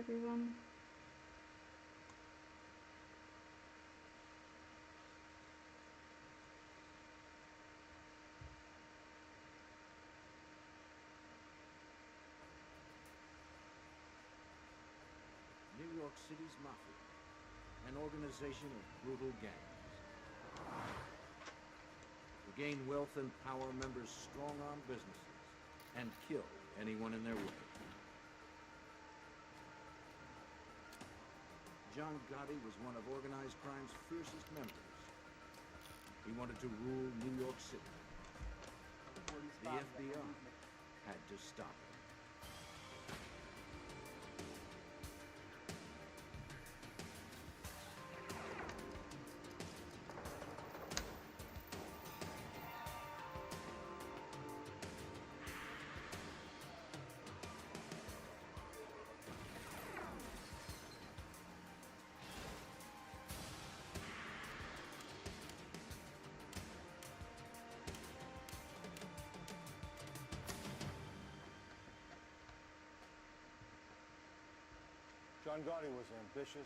everyone. New York City's Mafia, an organization of brutal gangs. To gain wealth and power, members strong-arm businesses and kill anyone in their way. John Gotti was one of organized crime's fiercest members. He wanted to rule New York City. The FBI had to stop him. John Gotti was ambitious,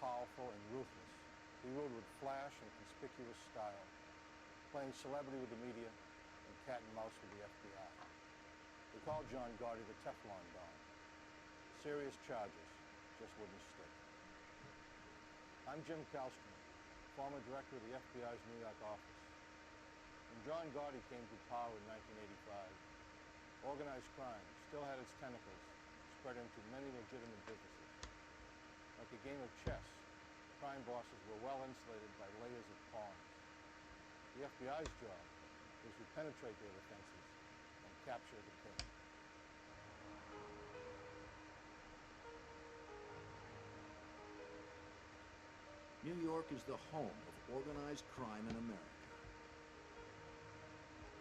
powerful, and ruthless. He ruled with flash and conspicuous style, playing celebrity with the media and cat and mouse with the FBI. They called John Gotti the Teflon Don. Serious charges just wouldn't stick. I'm Jim Kallstrom, former director of the FBI's New York office. When John Gotti came to power in 1985, organized crime still had its tentacles spread into many legitimate businesses. Like a game of chess, crime bosses were well insulated by layers of pawns. The FBI's job was to penetrate their defenses and capture the king. New York is the home of organized crime in America.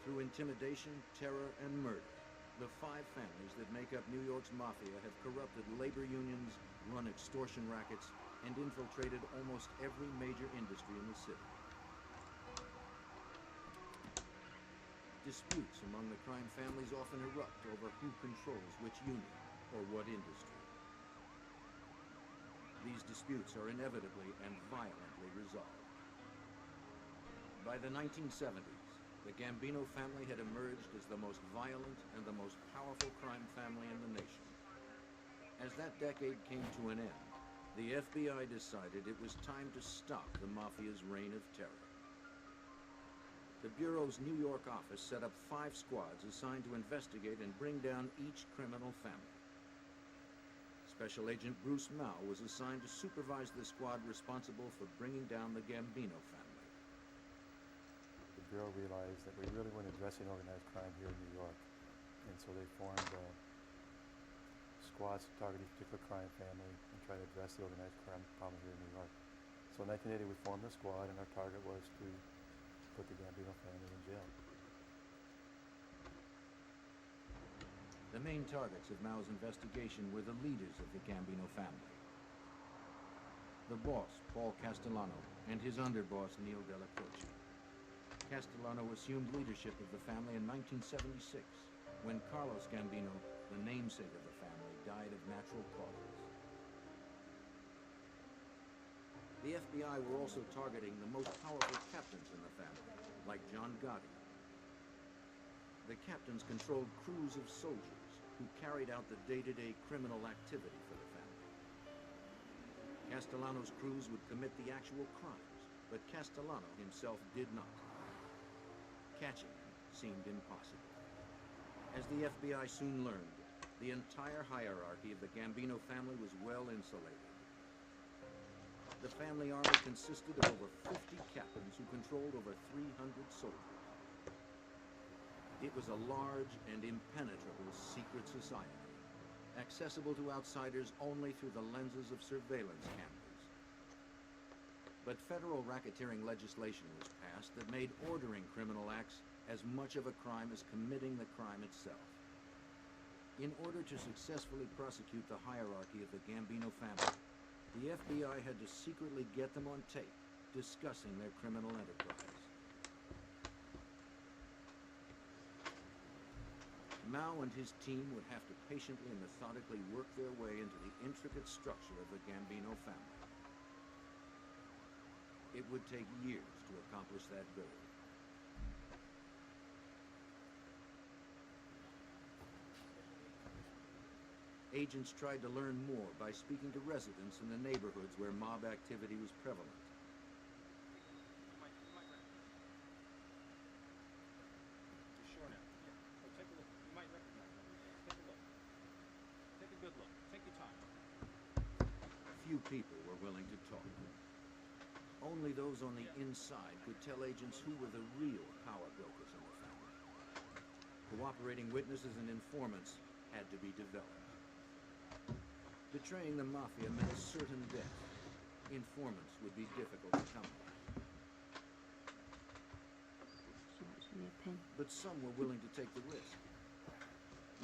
Through intimidation, terror, and murder, the five families that make up New York's mafia have corrupted labor unions, run extortion rackets, and infiltrated almost every major industry in the city. Disputes among the crime families often erupt over who controls which union or what industry. These disputes are inevitably and violently resolved. By the 1970s, the Gambino family had emerged as the most violent and the most powerful crime family in the nation. As that decade came to an end, the FBI decided it was time to stop the mafia's reign of terror. The Bureau's New York office set up 5 squads assigned to investigate and bring down each criminal family. Special Agent Bruce Mao was assigned to supervise the squad responsible for bringing down the Gambino family. The Bureau realized that we really weren't addressing organized crime here in New York, and so they formed squads to target each particular crime family and try to address the organized crime problem here in New York. So in 1980 we formed the squad, and our target was to put the Gambino family in jail. The main targets of Mao's investigation were the leaders of the Gambino family. The boss, Paul Castellano, and his underboss, Neil Della Croce. Castellano assumed leadership of the family in 1976, when Carlos Gambino, the namesake of the family, died of natural causes. The FBI were also targeting the most powerful captains in the family, like John Gotti. The captains controlled crews of soldiers who carried out the day-to-day criminal activity for the family. Castellano's crews would commit the actual crimes, but Castellano himself did not. Catching him seemed impossible. As the FBI soon learned, the entire hierarchy of the Gambino family was well insulated. The family army consisted of over 50 captains who controlled over 300 soldiers. It was a large and impenetrable secret society, accessible to outsiders only through the lenses of surveillance cameras. But federal racketeering legislation was passed that made ordering criminal acts as much of a crime as committing the crime itself. In order to successfully prosecute the hierarchy of the Gambino family, the FBI had to secretly get them on tape discussing their criminal enterprise. Mao and his team would have to patiently and methodically work their way into the intricate structure of the Gambino family. It would take years to accomplish that goal. Agents tried to learn more by speaking to residents in the neighborhoods where mob activity was prevalent. You're sure now? Yeah. So take a look. You might recognize them. Take a look. Take a good look. Take your time. Few people were willing to talk. Only those on the inside could tell agents who were the real power brokers in the family. Cooperating witnesses and informants had to be developed. Betraying the mafia meant certain death. Informants would be difficult to come by. But some were willing to take the risk.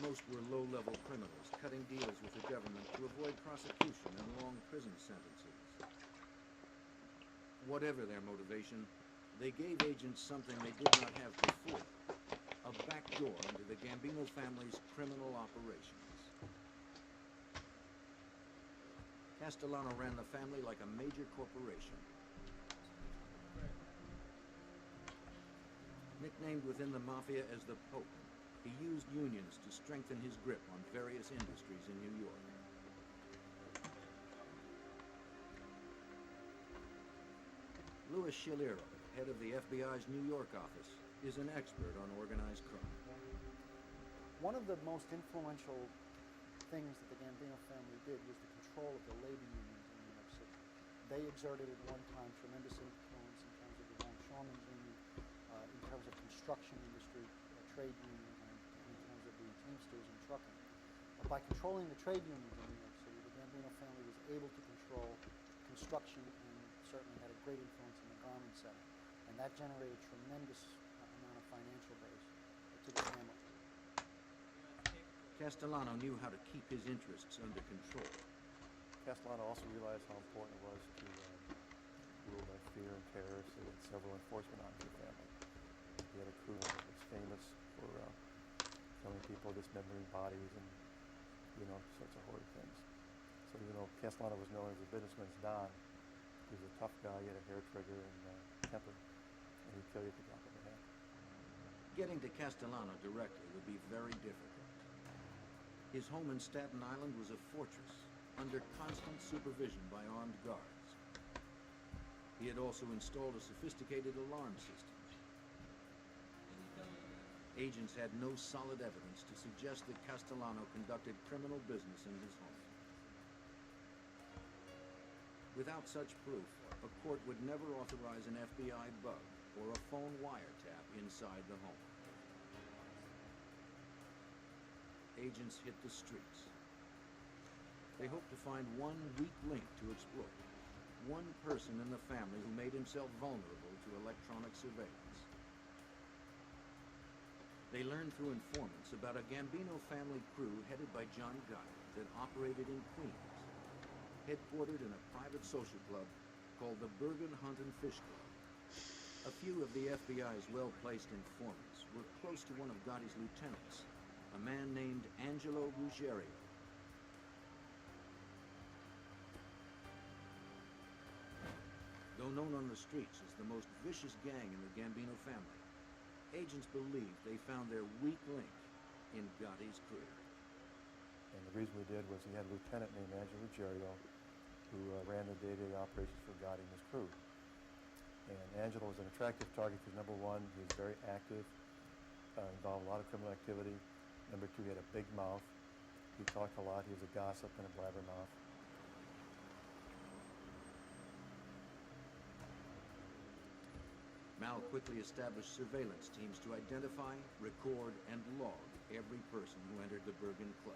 Most were low-level criminals, cutting deals with the government to avoid prosecution and long prison sentences. Whatever their motivation, they gave agents something they did not have before: a back door into the Gambino family's criminal operations. Castellano ran the family like a major corporation. Nicknamed within the mafia as the Pope, he used unions to strengthen his grip on various industries in New York. Louis Schilero, head of the FBI's New York office, is an expert on organized crime. One of the most influential things that the Gambino family did was the control of the labor unions in New York City. They exerted at one time tremendous influence in terms of the longshoremen's union, in terms of construction industry, trade union, and in terms of the Teamsters and trucking. By controlling the trade unions in New York City, the Gambino family was able to control construction and certainly had a great influence in the garment sector. And that generated tremendous amount of financial base to the family. Castellano knew how to keep his interests under control. Castellano also realized how important it was to rule by fear and terror, so he had several enforcement arms in the family. He had a crew that was famous for killing people, dismembering bodies, and sorts of horrid things. So even though Castellano was known as a businessman's don, he was a tough guy. He had a hair trigger and temper, and he'd kill you at the drop of a hat. Getting to Castellano directly would be very difficult. His home in Staten Island was a fortress, under constant supervision by armed guards. He had also installed a sophisticated alarm system. Agents had no solid evidence to suggest that Castellano conducted criminal business in his home. Without such proof, a court would never authorize an FBI bug or a phone wiretap inside the home. Agents hit the streets. They hoped to find one weak link to exploit, one person in the family who made himself vulnerable to electronic surveillance. They learned through informants about a Gambino family crew headed by John Gotti that operated in Queens, headquartered in a private social club called the Bergen Hunt and Fish Club. A few of the FBI's well-placed informants were close to one of Gotti's lieutenants, a man named Angelo Ruggiero. Though known on the streets as the most vicious gang in the Gambino family, agents believed they found their weak link in Gotti's crew. And the reason we did was he had a lieutenant named Angelo Ruggiero who ran the day-to-day operations for Gotti and his crew. And Angelo was an attractive target because, number one, he was very active, involved in a lot of criminal activity. Number two, he had a big mouth. He talked a lot. He was a gossip and a blabbermouth. Mal quickly established surveillance teams to identify, record, and log every person who entered the Bergen Club.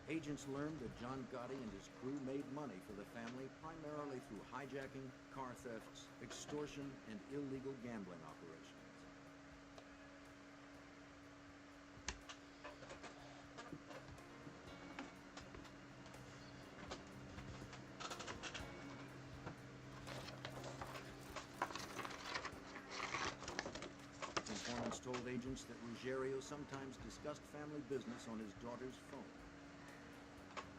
Agents learned that John Gotti and his crew made money for the family primarily through hijacking, car thefts, extortion, and illegal gambling operations. agents that Ruggiero sometimes discussed family business on his daughter's phone.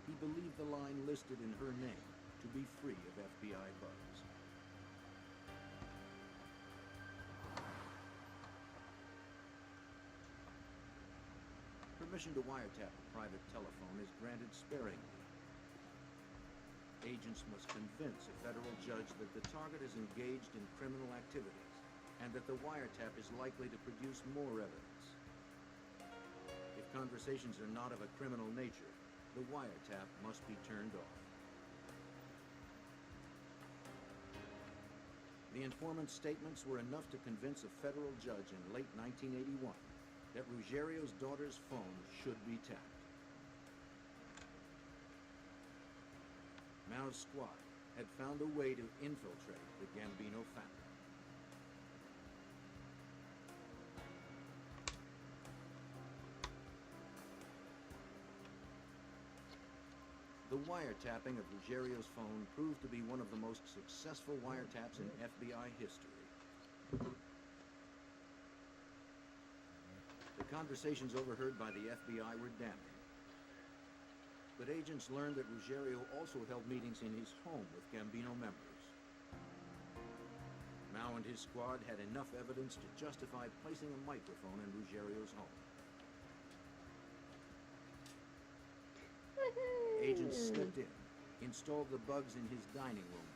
He believed the line listed in her name to be free of FBI bugs. Permission to wiretap a private telephone is granted sparingly. Agents must convince a federal judge that the target is engaged in criminal activities and that the wiretap is likely to produce more evidence. If conversations are not of a criminal nature, the wiretap must be turned off. The informant's statements were enough to convince a federal judge in late 1981 that Ruggiero's daughter's phone should be tapped. Mao's squad had found a way to infiltrate the Gambino family. The wiretapping of Ruggiero's phone proved to be one of the most successful wiretaps in FBI history. The conversations overheard by the FBI were damning. But agents learned that Ruggiero also held meetings in his home with Gambino members. Mao and his squad had enough evidence to justify placing a microphone in Ruggiero's home. Agents slipped in, installed the bugs in his dining room,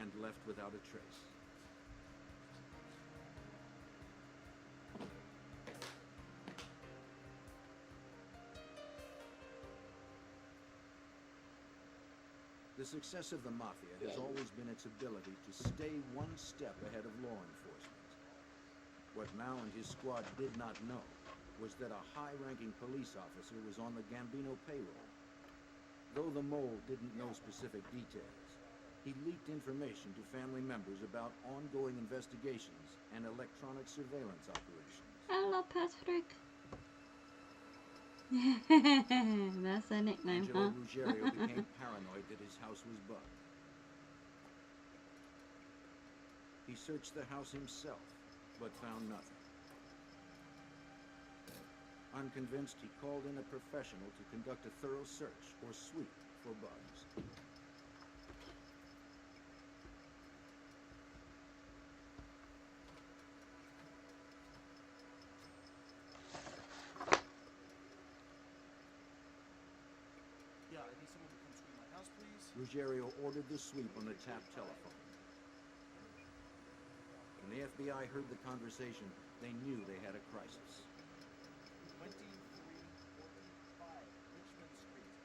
and left without a trace. The success of the Mafia has always been its ability to stay one step ahead of law enforcement. What Mao and his squad did not know was that a high-ranking police officer was on the Gambino payroll. Though the mole didn't know specific details, he leaked information to family members about ongoing investigations and electronic surveillance operations. Hello, Patrick. That's a nickname, Angelo huh? Ruggiero became paranoid that his house was bugged. He searched the house himself, but found nothing. Unconvinced, he called in a professional to conduct a thorough search or sweep for bugs. Yeah, I need someone to come sweep my house, please. Ruggiero ordered the sweep on the tapped telephone. When the FBI heard the conversation, they knew they had a crisis. 2345 Richmond Street.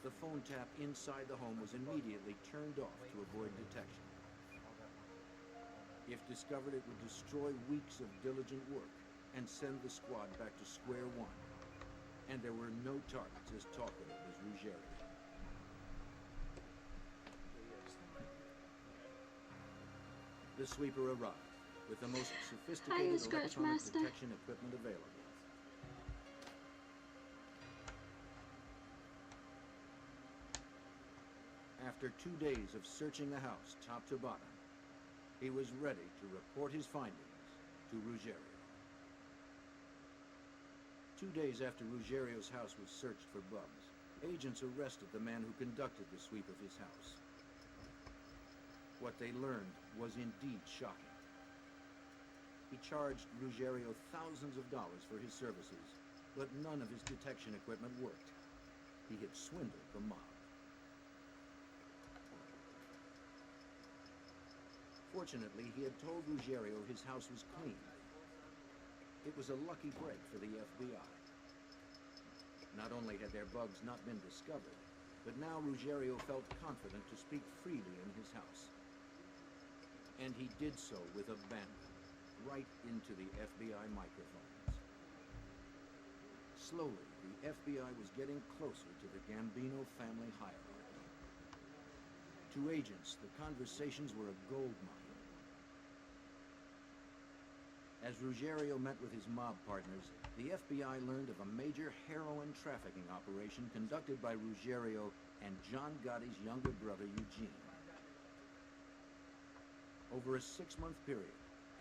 The phone tap inside the home was immediately turned off to avoid detection. If discovered, it would destroy weeks of diligent work and send the squad back to square one. And there were no targets as talkative as Ruggiero. The sweeper arrived with the most sophisticated Scratch electronic Master. detection equipment available. After 2 days of searching the house top to bottom, he was ready to report his findings to Ruggiero. 2 days after Ruggiero's house was searched for bugs, agents arrested the man who conducted the sweep of his house. What they learned was indeed shocking. He charged Ruggiero thousands of dollars for his services, but none of his detection equipment worked. He had swindled the mob. Fortunately, he had told Ruggiero his house was clean. It was a lucky break for the FBI. Not only had their bugs not been discovered, but now Ruggiero felt confident to speak freely in his house. And he did so with abandon, right into the FBI microphones. Slowly, the FBI was getting closer to the Gambino family hierarchy. To agents, the conversations were a gold mine. As Ruggiero met with his mob partners, the FBI learned of a major heroin trafficking operation conducted by Ruggiero and John Gotti's younger brother, Eugene. Over a 6-month period,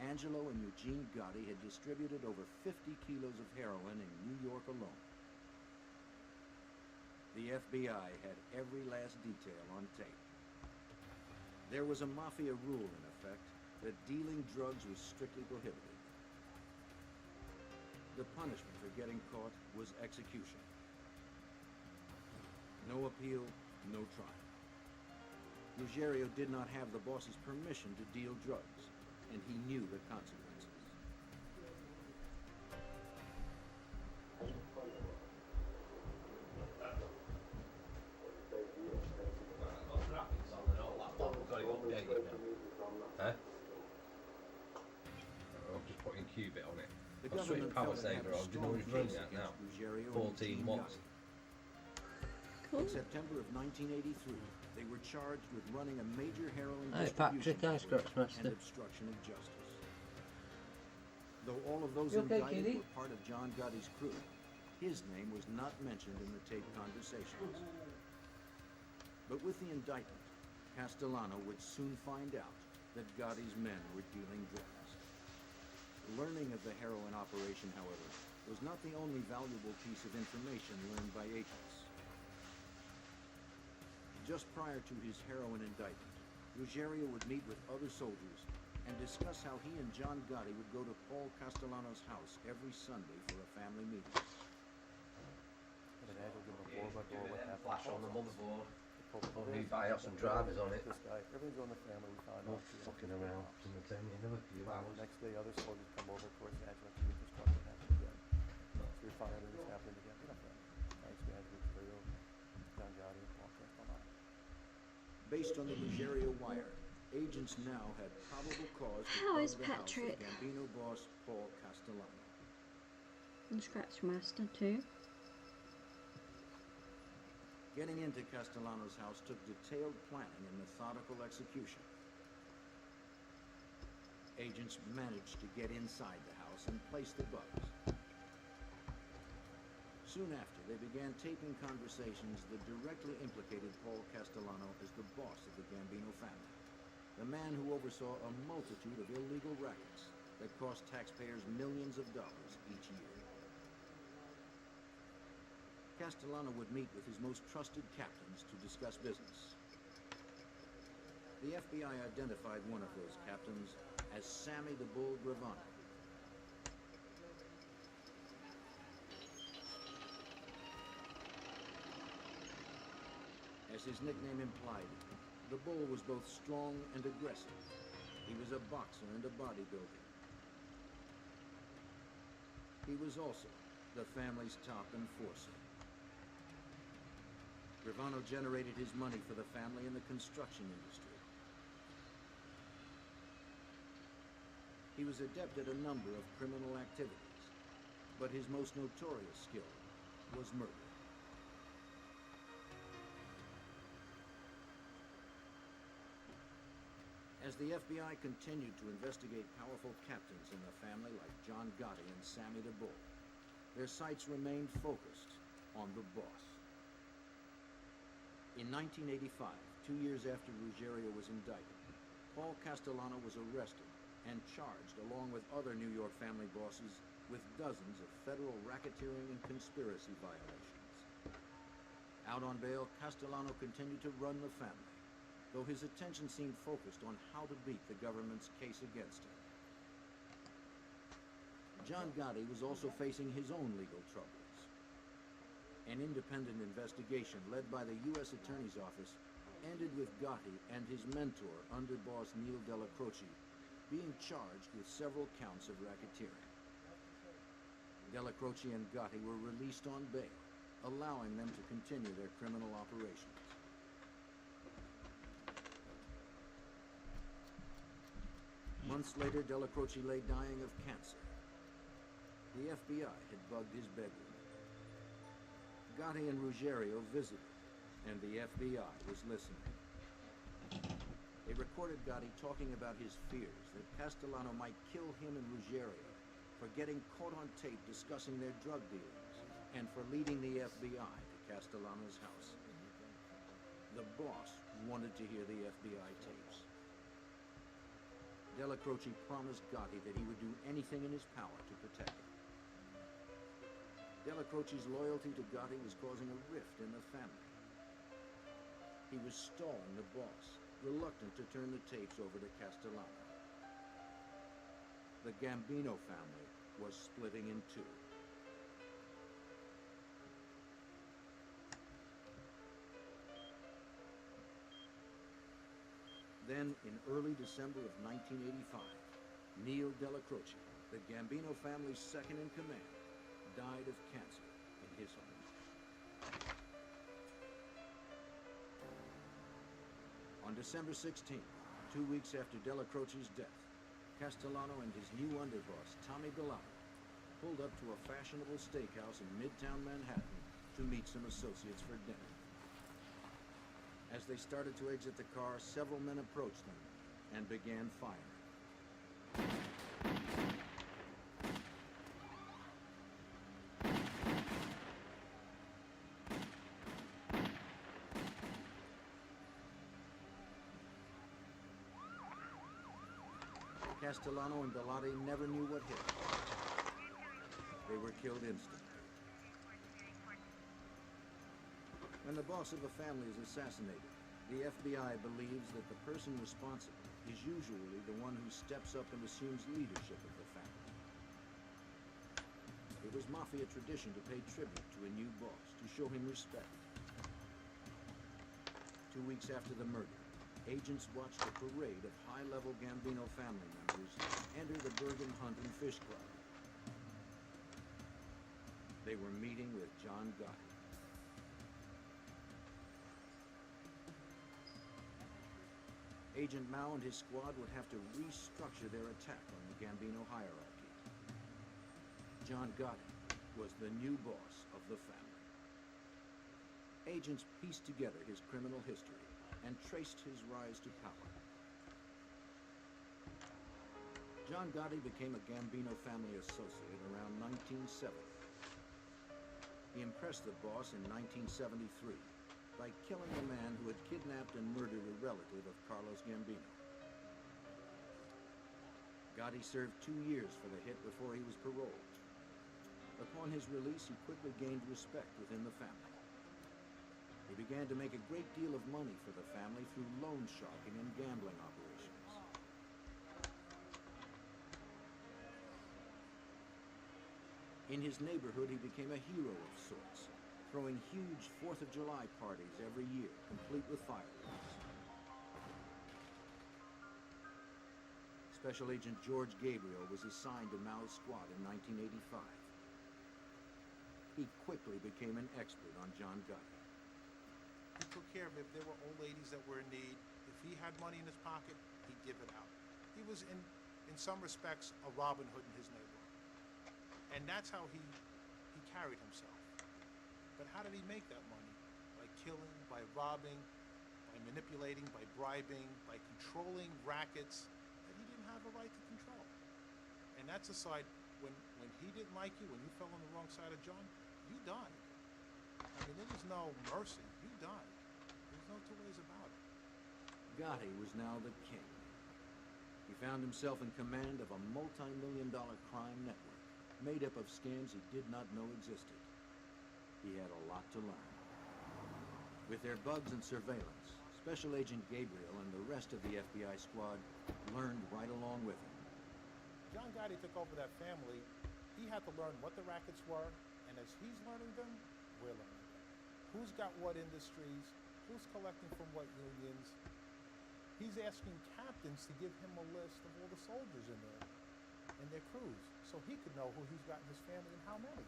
Angelo and Eugene Gotti had distributed over 50 kilos of heroin in New York alone. The FBI had every last detail on tape. There was a mafia rule in effect that dealing drugs was strictly prohibited. The punishment for getting caught was execution. No appeal, no trial. Ruggiero did not have the boss's permission to deal drugs, and he knew the consequences. Huh? I'm just putting Qubit on it. The I've switched government power felt it had saver a on. Do you know strong who's running case that now? against Ruggiero and 14 Eugene watts. Gotti. Cool. In September of 1983, they were charged with running a major heroin Hi, distribution Patrick. Hi, network Scratchmaster. and obstruction of justice. Though all of those You okay, indicted kitty? were part of John Gotti's crew, his name was not mentioned in the tape conversations. But with the indictment, Castellano would soon find out that Gotti's men were dealing drugs. Learning of the heroin operation, however, was not the only valuable piece of information learned by agents. Just prior to his heroin indictment, Ruggiero would meet with other soldiers and discuss how he and John Gotti would go to Paul Castellano's house every Sunday for a family meeting. And then Angelo give him a blow-by-blow what happened. Flash on the motherboard. Pull Or this, new BIOS and drivers on it. This guy, everything's on the family. We found Oh, out. fucking around. From the time in another few The hours. next day, other soldiers come over. Of course, Angelo to reconstruct what happened again. So we found out it was happening again. Get up there. Thanks to Angelo, Terrio, John Gotti, and Paul Castellano. Based on the Ruggiero wire, agents now had probable cause to How probe is the house of Patrick? Gambino boss Paul Castellano. And Scratchmaster too. Getting into Castellano's house took detailed planning and methodical execution. Agents managed to get inside the house and place the bugs. Soon after, they began taping conversations that directly implicated Paul Castellano as the boss of the Gambino family, the man who oversaw a multitude of illegal rackets that cost taxpayers millions of dollars each year. Castellano would meet with his most trusted captains to discuss business. The FBI identified one of those captains as Sammy the Bull Gravano. As his nickname implied, the Bull was both strong and aggressive. He was a boxer and a bodybuilder. He was also the family's top enforcer. Gravano generated his money for the family in the construction industry. He was adept at a number of criminal activities, but his most notorious skill was murder. As the FBI continued to investigate powerful captains in the family like John Gotti and Sammy the Bull, their sights remained focused on the boss. In 1985, 2 years after Ruggiero was indicted, Paul Castellano was arrested and charged along with other New York family bosses with dozens of federal racketeering and conspiracy violations. Out on bail, Castellano continued to run the family, though his attention seemed focused on how to beat the government's case against him. John Gotti was also facing his own legal troubles. An independent investigation led by the U.S. Attorney's Office ended with Gotti and his mentor, underboss Neil Della Croce, being charged with several counts of racketeering. Della Croce and Gotti were released on bail, allowing them to continue their criminal operations. Months later, Della Croce lay dying of cancer. The FBI had bugged his bedroom. Gotti and Ruggiero visited, and the FBI was listening. They recorded Gotti talking about his fears that Castellano might kill him and Ruggiero for getting caught on tape discussing their drug dealings and for leading the FBI to Castellano's house. The boss wanted to hear the FBI tapes. Della Croce promised Gotti that he would do anything in his power to protect him. Della Croce's loyalty to Gotti was causing a rift in the family. He was stalling the boss, reluctant to turn the tapes over to Castellano. The Gambino family was splitting in two. Then, in early December of 1985, Neil Della Croce, the Gambino family's second in command, died of cancer in his home. On December 16th, 2 weeks after Della Croce's death, Castellano and his new underboss, Tommy Bilato, pulled up to a fashionable steakhouse in Midtown Manhattan to meet some associates for dinner. As they started to exit the car, several men approached them and began firing. Castellano and Bilotti never knew what hit them. They were killed instantly. When the boss of a family is assassinated, the FBI believes that the person responsible is usually the one who steps up and assumes leadership of the family. It was mafia tradition to pay tribute to a new boss, to show him respect. 2 weeks after the murder, agents watched a parade of high-level Gambino family members enter the Bergen Hunt and Fish Club. They were meeting with John Gotti. Agent Mao and his squad would have to restructure their attack on the Gambino hierarchy. John Gotti was the new boss of the family. Agents pieced together his criminal history and traced his rise to power. John Gotti became a Gambino family associate around 1970. He impressed the boss in 1973 by killing a man who had kidnapped and murdered a relative of Carlos Gambino. Gotti served 2 years for the hit before he was paroled. Upon his release, he quickly gained respect within the family. He began to make a great deal of money for the family through loan sharking and gambling operations. In his neighborhood, he became a hero of sorts, throwing huge 4th of July parties every year, complete with fireworks. Special Agent George Gabriel was assigned to Mao's squad in 1985. He quickly became an expert on John Gotti. He took care of it. If there were old ladies that were in need, if he had money in his pocket, he'd give it out. He was, in some respects, a Robin Hood in his neighborhood. And that's how he carried himself. But how did he make that money? By killing, by robbing, by manipulating, by bribing, by controlling rackets that he didn't have a right to control. And that's a side, when he didn't like you, when you fell on the wrong side of John, you died. I mean, there was no mercy. You died. There's no two ways about it. Gotti was now the king. He found himself in command of a multi-million-dollar crime network made up of scams he did not know existed. He had a lot to learn. With their bugs and surveillance, Special Agent Gabriel and the rest of the FBI squad learned right along with him. John Gotti took over that family. He had to learn what the rackets were, and as he's learning them, we're learning them. Who's got what industries, who's collecting from what unions. He's asking captains to give him a list of all the soldiers in there and their crews, so he could know who he's got in his family and how many.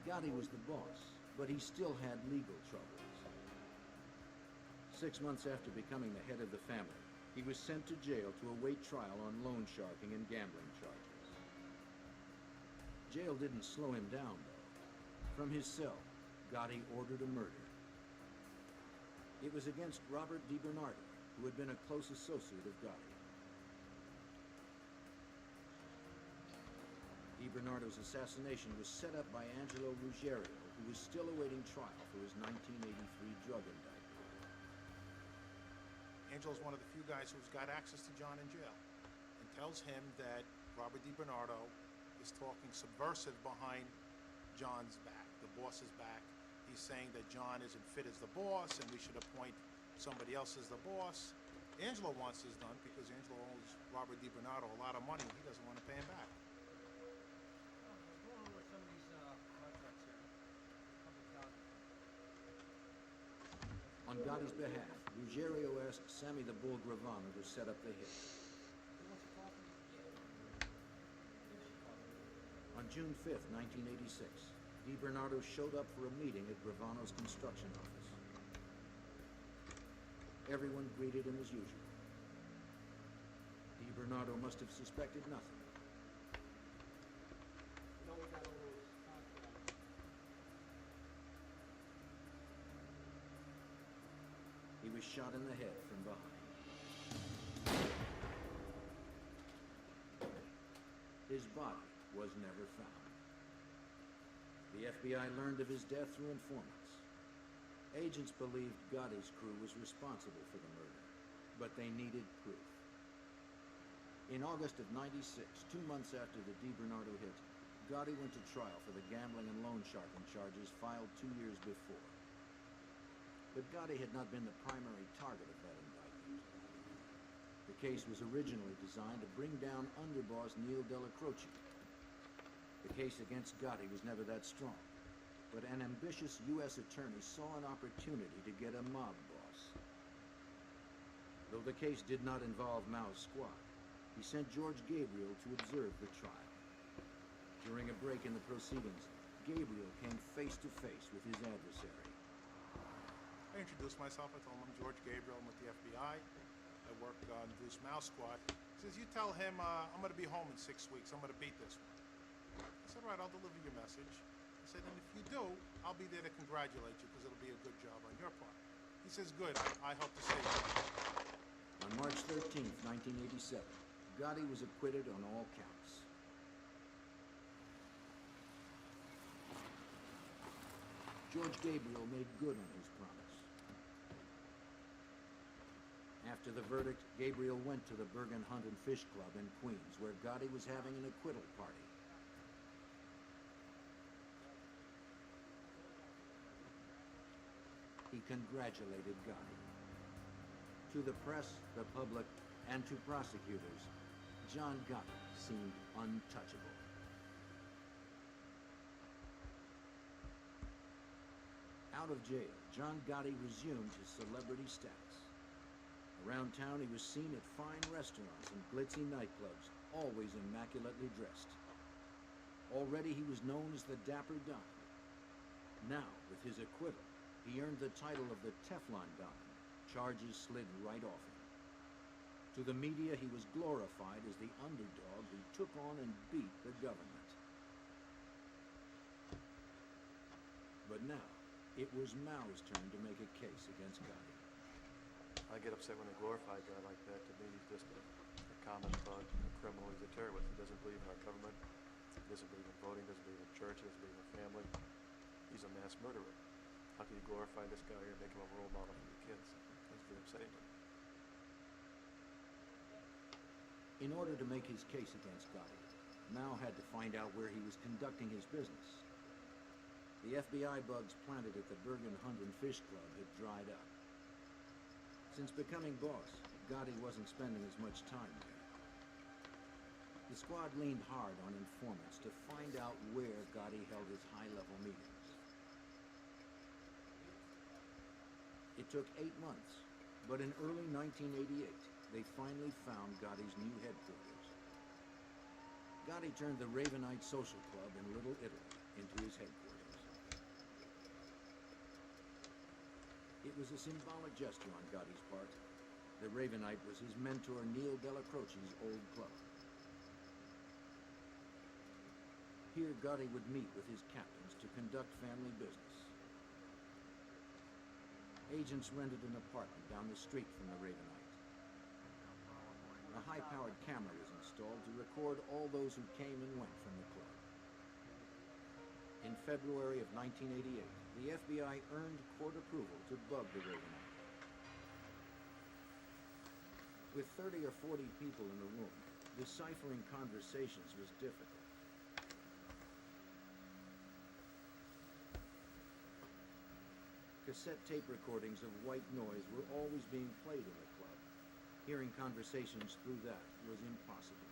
Gotti was the boss, but he still had legal troubles. 6 months after becoming the head of the family, he was sent to jail to await trial on loan sharking and gambling charges. Jail didn't slow him down, though. From his cell, Gotti ordered a murder. It was against Robert DiBernardo, who had been a close associate of Gotti. DiBernardo's assassination was set up by Angelo Ruggiero, who was still awaiting trial for his 1983 drug indictment. Angelo's one of the few guys who's got access to John in jail, and tells him that Robert DiBernardo is talking subversive behind John's back, the boss's back. He's saying that John isn't fit as the boss and we should appoint somebody else as the boss. Angelo wants this done because Angelo owes Robert DiBernardo a lot of money and he doesn't want to pay him back. I was going over some of these contracts here. A couple thousand. On Gotti's behalf, Ruggiero asked Sammy the Bull Gravano to set up the hit. Who wants to talk to me? On June 5th, 1986, DiBernardo showed up for a meeting at Gravano's construction office. Everyone greeted him as usual. DiBernardo must have suspected nothing. He was shot in the head from behind. His body was never found. The FBI learned of his death through informants. Agents believed Gotti's crew was responsible for the murder, but they needed proof. In August of '96, 2 months after the DiBernardo hit, Gotti went to trial for the gambling and loan sharking charges filed 2 years before. But Gotti had not been the primary target of that indictment. The case was originally designed to bring down underboss Neil Della Croce. The case against Gotti was never that strong, but an ambitious U.S. attorney saw an opportunity to get a mob boss. Though the case did not involve Mao's squad, he sent George Gabriel to observe the trial. During a break in the proceedings, Gabriel came face to face with his adversary. I introduced myself. I told him I'm George Gabriel. I'm with the FBI. I work on Bruce Mao's squad. He says, you tell him I'm going to be home in 6 weeks. I'm going to beat this one. I said, all right, I'll deliver your message. I said, and if you do, I'll be there to congratulate you because it'll be a good job on your part. He says, good. I hope to see you. On March 13th, 1987, Gotti was acquitted on all counts. George Gabriel made good on his promise. After the verdict, Gabriel went to the Bergen Hunt and Fish Club in Queens, where Gotti was having an acquittal party. He congratulated Gotti. To the press, the public, and to prosecutors, John Gotti seemed untouchable. Out of jail, John Gotti resumed his celebrity status. Around town, he was seen at fine restaurants and glitzy nightclubs, always immaculately dressed. Already he was known as the Dapper Don. Now, with his acquittal, he earned the title of the Teflon Don. Charges slid right off him. To the media, he was glorified as the underdog who took on and beat the government. But now, it was Mao's turn to make a case against Gotti. I get upset when they glorify a guy like that. To me, he's just a common thug, a criminal. He's a terrorist. He doesn't believe in our government. He doesn't believe in voting, doesn't believe in church, doesn't believe in family. He's a mass murderer. How can you glorify this guy and make him a role model for your kids? That's very upsetting. In order to make his case against Gotti, Mao had to find out where he was conducting his business. The FBI bugs planted at the Bergen Hunt and Fish Club had dried up. Since becoming boss, Gotti wasn't spending as much time there. The squad leaned hard on informants to find out where Gotti held his high-level meetings. It took 8 months, but in early 1988, they finally found Gotti's new headquarters. Gotti turned the Ravenite Social Club in Little Italy into his headquarters. It was a symbolic gesture on Gotti's part. The Ravenite was his mentor Neil Della Croce's old club. Here, Gotti would meet with his captains to conduct family business. Agents rented an apartment down the street from the Ravenite. A high-powered camera was installed to record all those who came and went from the club. In February of 1988, the FBI earned court approval to bug the Ravenite. With 30 or 40 people in the room, deciphering conversations was difficult. Cassette tape recordings of white noise were always being played in the club. Hearing conversations through that was impossible.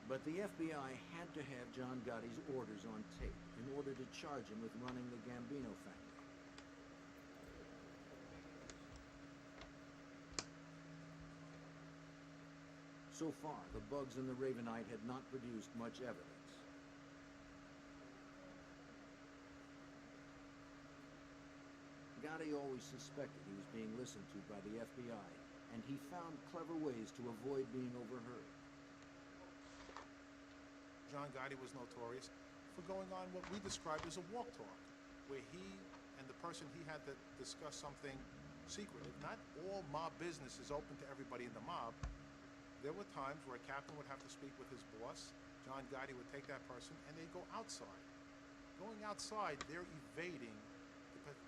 But the FBI had to have John Gotti's orders on tape in order to charge him with running the Gambino family. So far, the bugs in the Ravenite had not produced much evidence. Gotti always suspected he was being listened to by the FBI, and he found clever ways to avoid being overheard. John Gotti was notorious for going on what we described as a walk talk, where he and the person he had to discuss something secretive. Not all mob business is open to everybody in the mob. There were times where a captain would have to speak with his boss. John Gotti would take that person and they'd go outside. Going outside, they're evading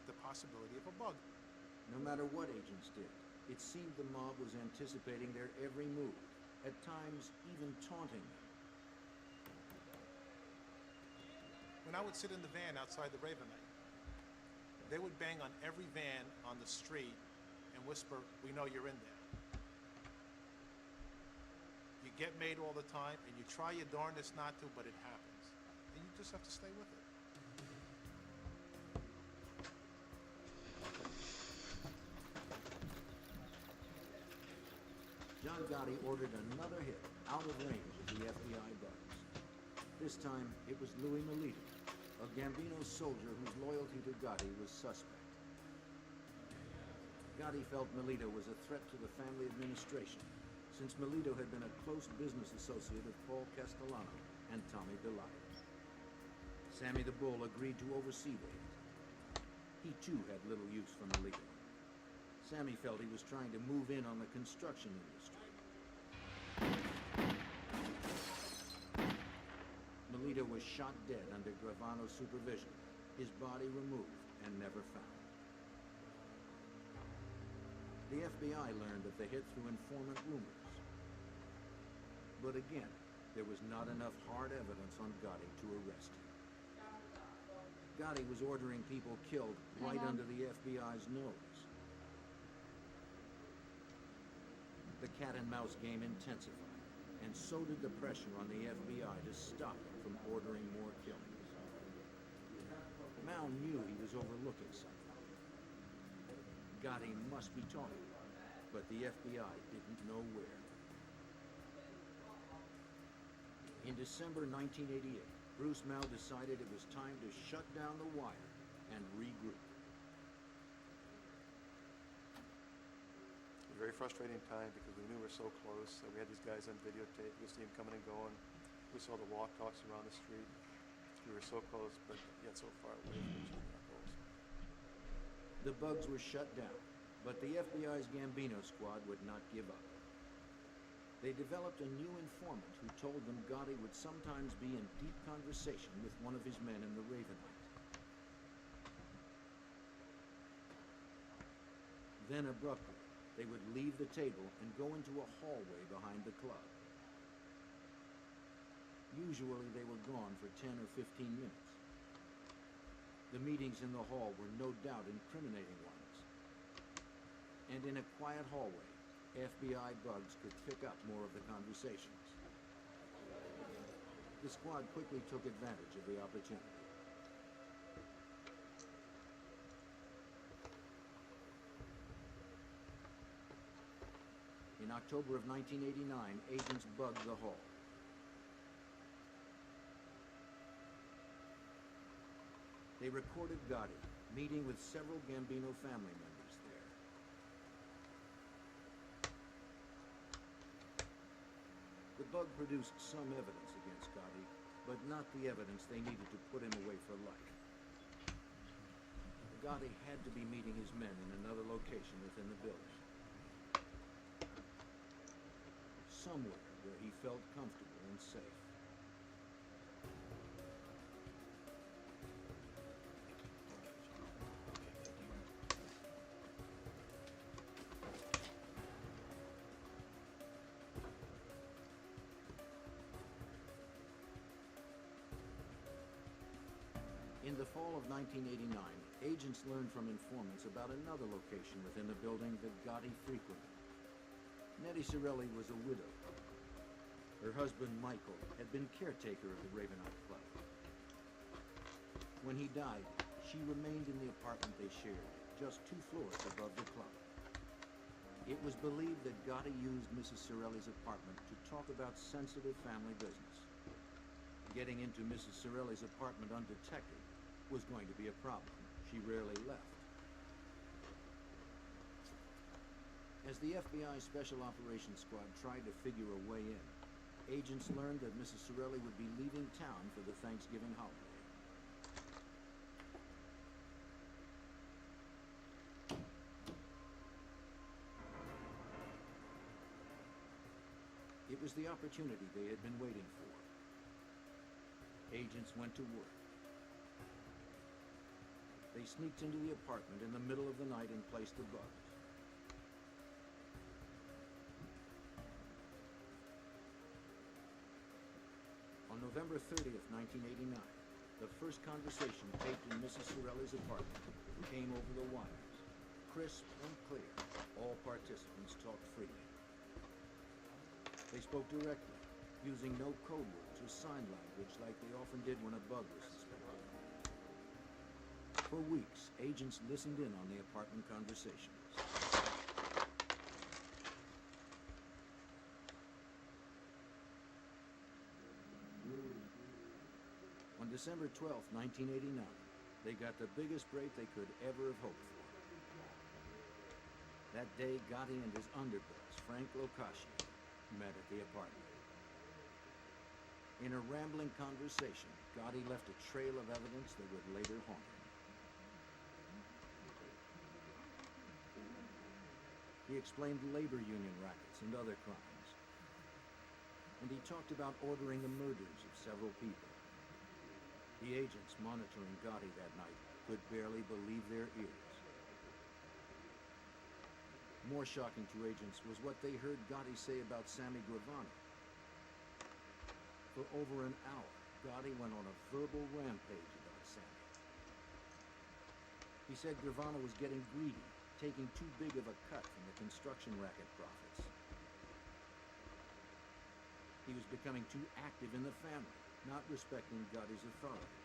the possibility of a bug. No matter what agents did, it seemed the mob was anticipating their every move, at times even taunting them. When I would sit in the van outside the Ravenite, they would bang on every van on the street and whisper, "We know you're in there." You get made all the time, and you try your darndest not to, but it happens. And you just have to stay with it. John Gotti ordered another hit out of range of the FBI bugs. This time, it was Louis Melito, a Gambino soldier whose loyalty to Gotti was suspect. Gotti felt Melito was a threat to the family administration, since Melito had been a close business associate of Paul Castellano and Tommy Bilotti. Sammy the Bull agreed to oversee the hit. He too had little use for Melito. Sammy felt he was trying to move in on the construction industry. Melito was shot dead under Gravano's supervision, his body removed and never found. The FBI learned of the hit through informant rumors. But again, there was not enough hard evidence on Gotti to arrest him. Gotti was ordering people killed right under the FBI's nose. The cat-and-mouse game intensified, and so did the pressure on the FBI to stop him from ordering more killings. Mao knew he was overlooking something. Gotti must be talking, but the FBI didn't know where. In December 1988, Bruce Mao decided it was time to shut down the wire and regroup. Very frustrating time because we knew we were so close. We had these guys on videotape. We see them coming and going. We saw the walk talks around the street. We were so close, but yet so far away from achieving our goals. The bugs were shut down, but the FBI's Gambino squad would not give up. They developed a new informant who told them Gotti would sometimes be in deep conversation with one of his men in the Ravenite. Then abruptly, they would leave the table and go into a hallway behind the club. Usually they were gone for 10 or 15 minutes. The meetings in the hall were no doubt incriminating ones. And in a quiet hallway, FBI bugs could pick up more of the conversations. The squad quickly took advantage of the opportunity. In October of 1989, agents bugged the hall. They recorded Gotti meeting with several Gambino family members there. The bug produced some evidence against Gotti, but not the evidence they needed to put him away for life. Gotti had to be meeting his men in another location within the building. Somewhere where he felt comfortable and safe. In the fall of 1989, agents learned from informants about another location within the building that Gotti frequented. Nettie Sorelli was a widow. Her husband, Michael, had been caretaker of the Ravenite Club. When he died, she remained in the apartment they shared, just 2 floors above the club. It was believed that Gotti used Mrs. Sorelli's apartment to talk about sensitive family business. Getting into Mrs. Sorelli's apartment undetected was going to be a problem. She rarely left. As the FBI Special Operations Squad tried to figure a way in, agents learned that Mrs. Sorelli would be leaving town for the Thanksgiving holiday. It was the opportunity they had been waiting for. Agents went to work. They sneaked into the apartment in the middle of the night and placed the bugs. On November 30th, 1989, the first conversation taped in Mrs. Sorelli's apartment came over the wires. Crisp and clear, all participants talked freely. They spoke directly, using no code words or sign language like they often did when a bug was suspected. For weeks, agents listened in on the apartment conversations. On December 12, 1989, they got the biggest break they could ever have hoped for. That day, Gotti and his underboss, Frank Locascio, met at the apartment. In a rambling conversation, Gotti left a trail of evidence that would later haunt him. He explained labor union rackets and other crimes. And he talked about ordering the murders of several people. The agents monitoring Gotti that night could barely believe their ears. More shocking to agents was what they heard Gotti say about Sammy Gravano. For over an hour, Gotti went on a verbal rampage about Sammy. He said Gravano was getting greedy, taking too big of a cut from the construction racket profits. He was becoming too active in the family, not respecting Gotti's authority.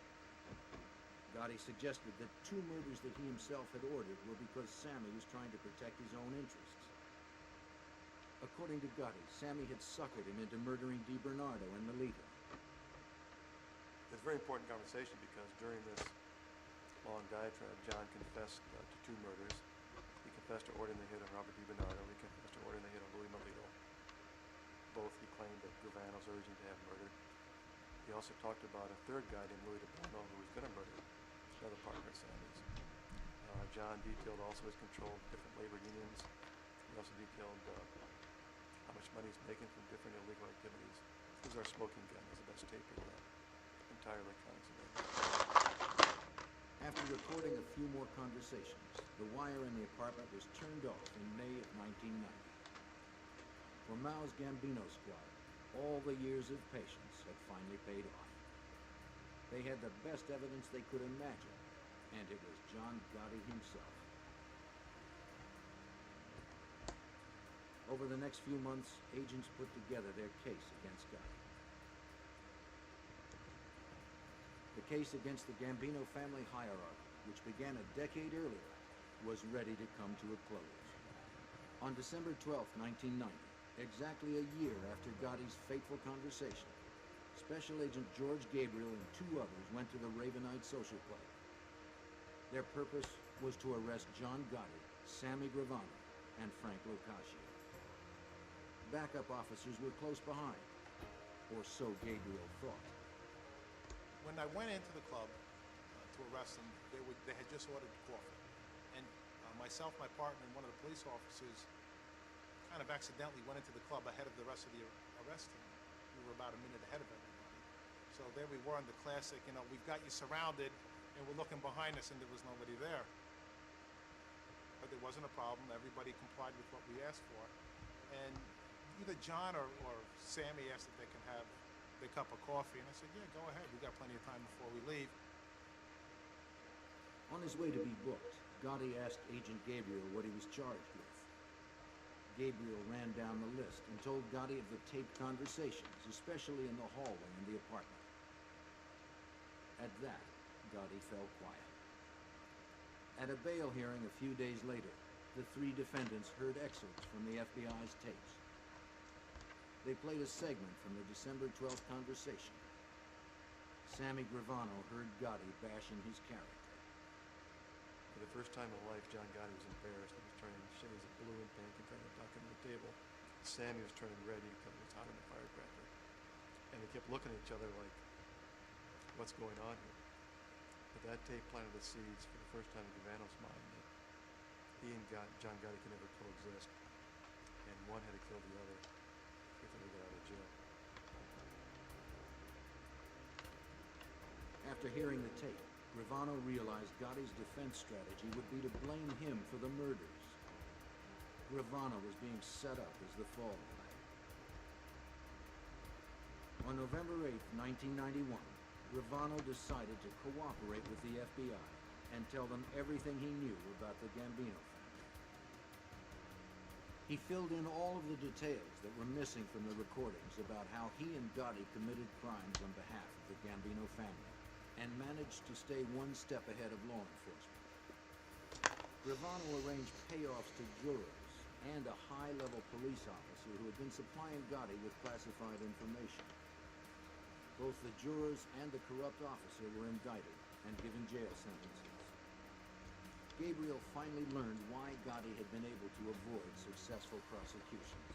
Gotti suggested that 2 murders that he himself had ordered were because Sammy was trying to protect his own interests. According to Gotti, Sammy had suckered him into murdering DiBernardo and Melita. It's a very important conversation because during this long diatribe, John confessed to 2 murders. He confessed to ordering the hit on Robert DiBernardo. He confessed to ordering the hit on Louis Melito. Both he claimed that Gravano's urging to have murdered. He also talked about a 3rd guy named Louis DiBernardo who was going to murder another partner of Sammy's. John detailed also his control of different labor unions. He also detailed how much money he's making from different illegal activities. This is our smoking gun. It's the best tape of that entire electronics event. After recording a few more conversations, the wire in the apartment was turned off in May of 1990. For Mao's Gambino squad, all the years of patience had finally paid off. They had the best evidence they could imagine, and it was John Gotti himself. Over the next few months, agents put together their case against Gotti. The case against the Gambino family hierarchy, which began a decade earlier, was ready to come to a close. On December 12, 1990, exactly a year after Gotti's fateful conversation, Special Agent George Gabriel and 2 others went to the Ravenite Social Club. Their purpose was to arrest John Gotti, Sammy Gravano, and Frank Locascio. Backup officers were close behind, or so Gabriel thought. When I went into the club to arrest them, they had just ordered coffee. And myself, my partner, and one of the police officers kind of accidentally went into the club ahead of the rest of the arrest team. We were about a minute ahead of everybody. So there we were in the classic, we've got you surrounded, and we're looking behind us, and there was nobody there. But there wasn't a problem. Everybody complied with what we asked for. And either John or Sammy asked if they can have their cup of coffee, and I said, yeah, go ahead. We've got plenty of time before we leave. On his way to be booked, Gotti asked Agent Gabriel what he was charged with. Gabriel ran down the list and told Gotti of the taped conversations, especially in the hallway in the apartment. At that, Gotti fell quiet. At a bail hearing a few days later, the three defendants heard excerpts from the FBI's tapes. They played a segment from the December 12th conversation. Sammy Gravano heard Gotti bashing his character. For the first time in life, John Gotti was embarrassed. He was turning shades of blue and pink and trying to duck under the table. Sammy was turning red because he was hot on the firecracker. And they kept looking at each other like, what's going on here? But that tape planted the seeds for the first time in Gravano's mind that he and John Gotti could never coexist. And one had to kill the other if they were to get out of jail. After hearing the tape, Gravano realized Gotti's defense strategy would be to blame him for the murders. Gravano was being set up as the fall guy. On November 8th, 1991, Gravano decided to cooperate with the FBI and tell them everything he knew about the Gambino family. He filled in all of the details that were missing from the recordings about how he and Gotti committed crimes on behalf of the Gambino family, and managed to stay one step ahead of law enforcement. Gravano arranged payoffs to jurors and a high-level police officer who had been supplying Gotti with classified information. Both the jurors and the corrupt officer were indicted and given jail sentences. Gabriel finally learned why Gotti had been able to avoid successful prosecutions.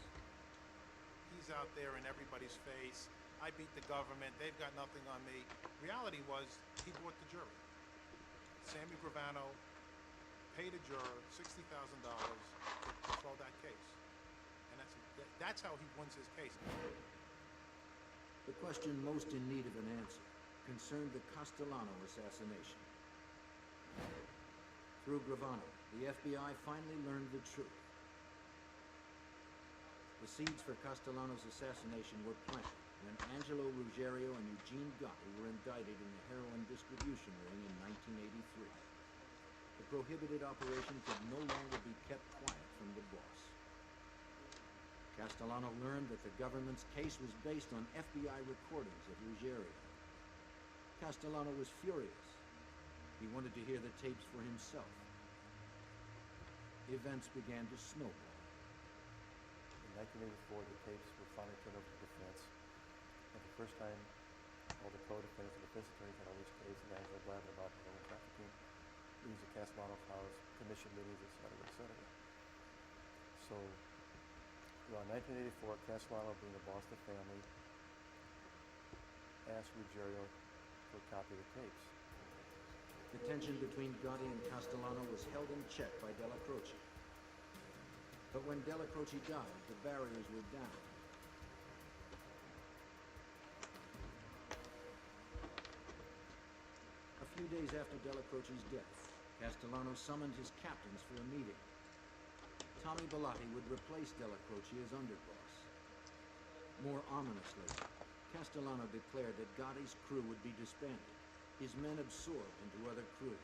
He's out there in everybody's face. I beat the government. They've got nothing on me. Reality was he bought the jury. Sammy Gravano paid a juror $60,000 to throw that case. And that's how he wins his case. The question most in need of an answer concerned the Castellano assassination. Through Gravano, the FBI finally learned the truth. The seeds for Castellano's assassination were planted when Angelo Ruggiero and Eugene Gotti were indicted in the heroin distribution ring in 1983. The prohibited operation could no longer be kept quiet from the boss. Castellano learned that the government's case was based on FBI recordings of Ruggiero. Castellano was furious. He wanted to hear the tapes for himself. Events began to snowball. In 1984, the tapes were finally turned over to defense. And the first time, all the co-defendants and defense attorneys had all these cases, and Angelo blabbing about heroin trafficking, news of Castellano's house, commission meetings, etc., etc. So, around 1984, Castellano, being the boss of the family, asked Ruggiero for a copy of the tapes. The tension between Gotti and Castellano was held in check by Della Croce. But when Della Croce died, the barriers were down. A few days after Della Croce's death, Castellano summoned his captains for a meeting. Tommy Bellotti would replace Della Croce as underboss. More ominously, Castellano declared that Gotti's crew would be disbanded, his men absorbed into other crews.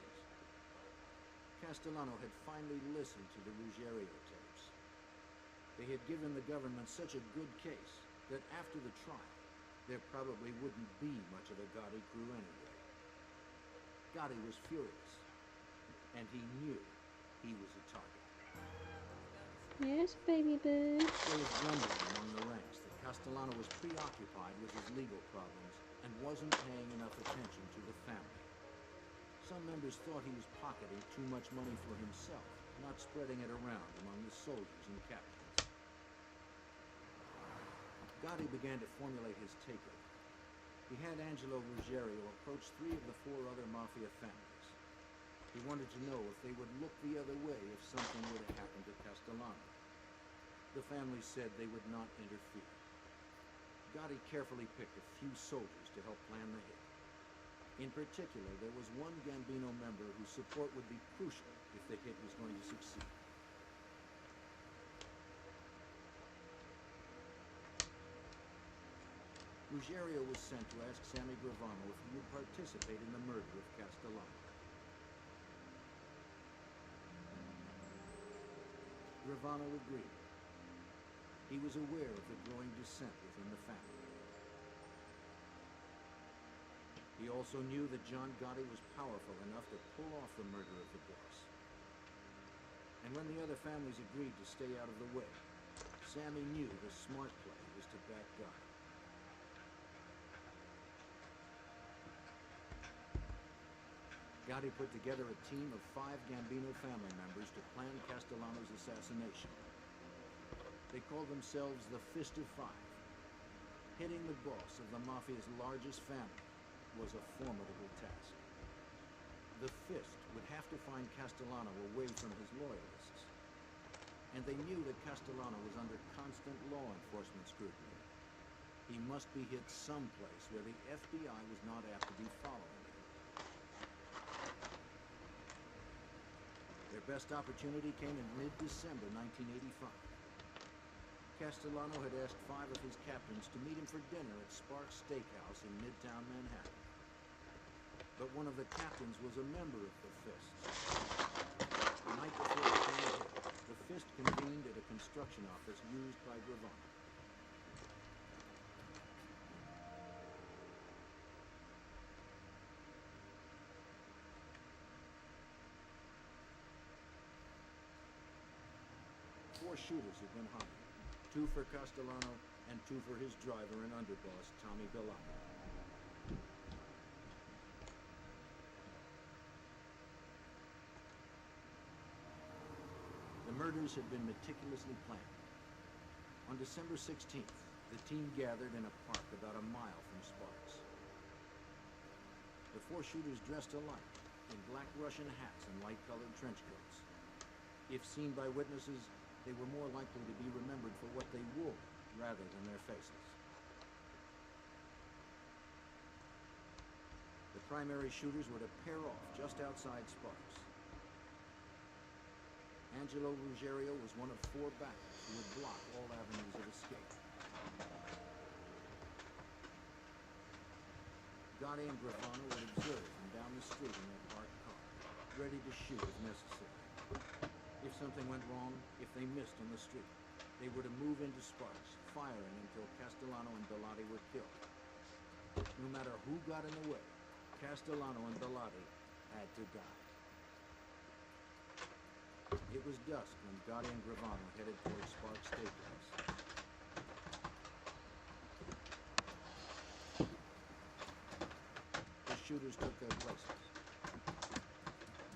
Castellano had finally listened to the Ruggiero tapes. They had given the government such a good case that after the trial, there probably wouldn't be much of a Gotti crew anyway. Gotti was furious, and he knew he was a target. Yes, baby boo. There was grumbling among the ranks that Castellano was preoccupied with his legal problems and wasn't paying enough attention to the family. Some members thought he was pocketing too much money for himself, not spreading it around among the soldiers and captains. Gotti began to formulate his takeover. He had Angelo Ruggiero approach 3 of the 4 other mafia families. He wanted to know if they would look the other way if something were to happen to Castellano. The families said they would not interfere. Gotti carefully picked a few soldiers to help plan the hit. In particular, there was one Gambino member whose support would be crucial if the hit was going to succeed. Ruggiero was sent to ask Sammy Gravano if he would participate in the murder of Castellano. Gravano agreed. He was aware of the growing dissent within the family. He also knew that John Gotti was powerful enough to pull off the murder of the boss. And when the other families agreed to stay out of the way, Sammy knew the smart play was to back Gotti. Gotti put together a team of 5 Gambino family members to plan Castellano's assassination. They called themselves the Fist of Five. Hitting the boss of the Mafia's largest family was a formidable task. The Fist would have to find Castellano away from his loyalists. And they knew that Castellano was under constant law enforcement scrutiny. He must be hid someplace where the FBI was not apt to be following him. Their best opportunity came in mid-December 1985. Castellano had asked 5 of his captains to meet him for dinner at Sparks Steakhouse in Midtown Manhattan. But one of the captains was a member of the Fist. The night before the plan hit, the Fist convened at a construction office used by Gravano. Four shooters had been hired. 2 for Castellano and 2 for his driver and underboss, Tommy Bellotti. The murders had been meticulously planned. On December 16th, the team gathered in a park about a mile from Sparks. The 4 shooters dressed alike, in black Russian hats and light-colored trench coats. If seen by witnesses, they were more likely to be remembered for what they wore rather than their faces. The primary shooters were to pair off just outside Sparks. Angelo Ruggiero was one of 4 backers who would block all avenues of escape. Gotti and Gravano would observe from down the street in their parked car, ready to shoot if necessary. If something went wrong, if they missed on the street, they were to move into Sparks, firing until Castellano and Bellotti were killed. No matter who got in the way, Castellano and Bellotti had to die. It was dusk when Gotti and Gravano headed towards Sparks Steakhouse. The shooters took their places.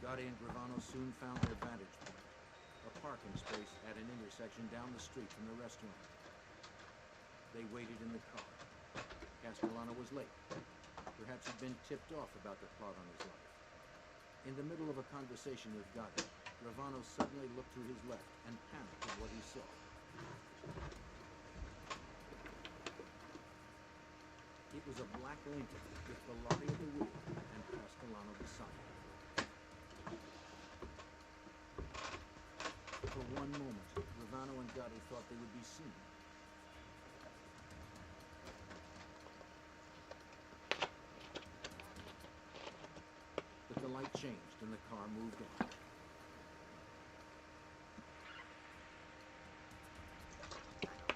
Gotti and Gravano soon found their vantage point, a parking space at an intersection down the street from the restaurant. They waited in the car. Castellano was late. Perhaps he'd been tipped off about the plot on his life. In the middle of a conversation with Gotti, Gravano suddenly looked to his left and panicked at what he saw. It was a black Lincoln with Bellotti at the wheel and Castellano beside him. For one moment, Gravano and Gotti thought they would be seen. But the light changed and the car moved on.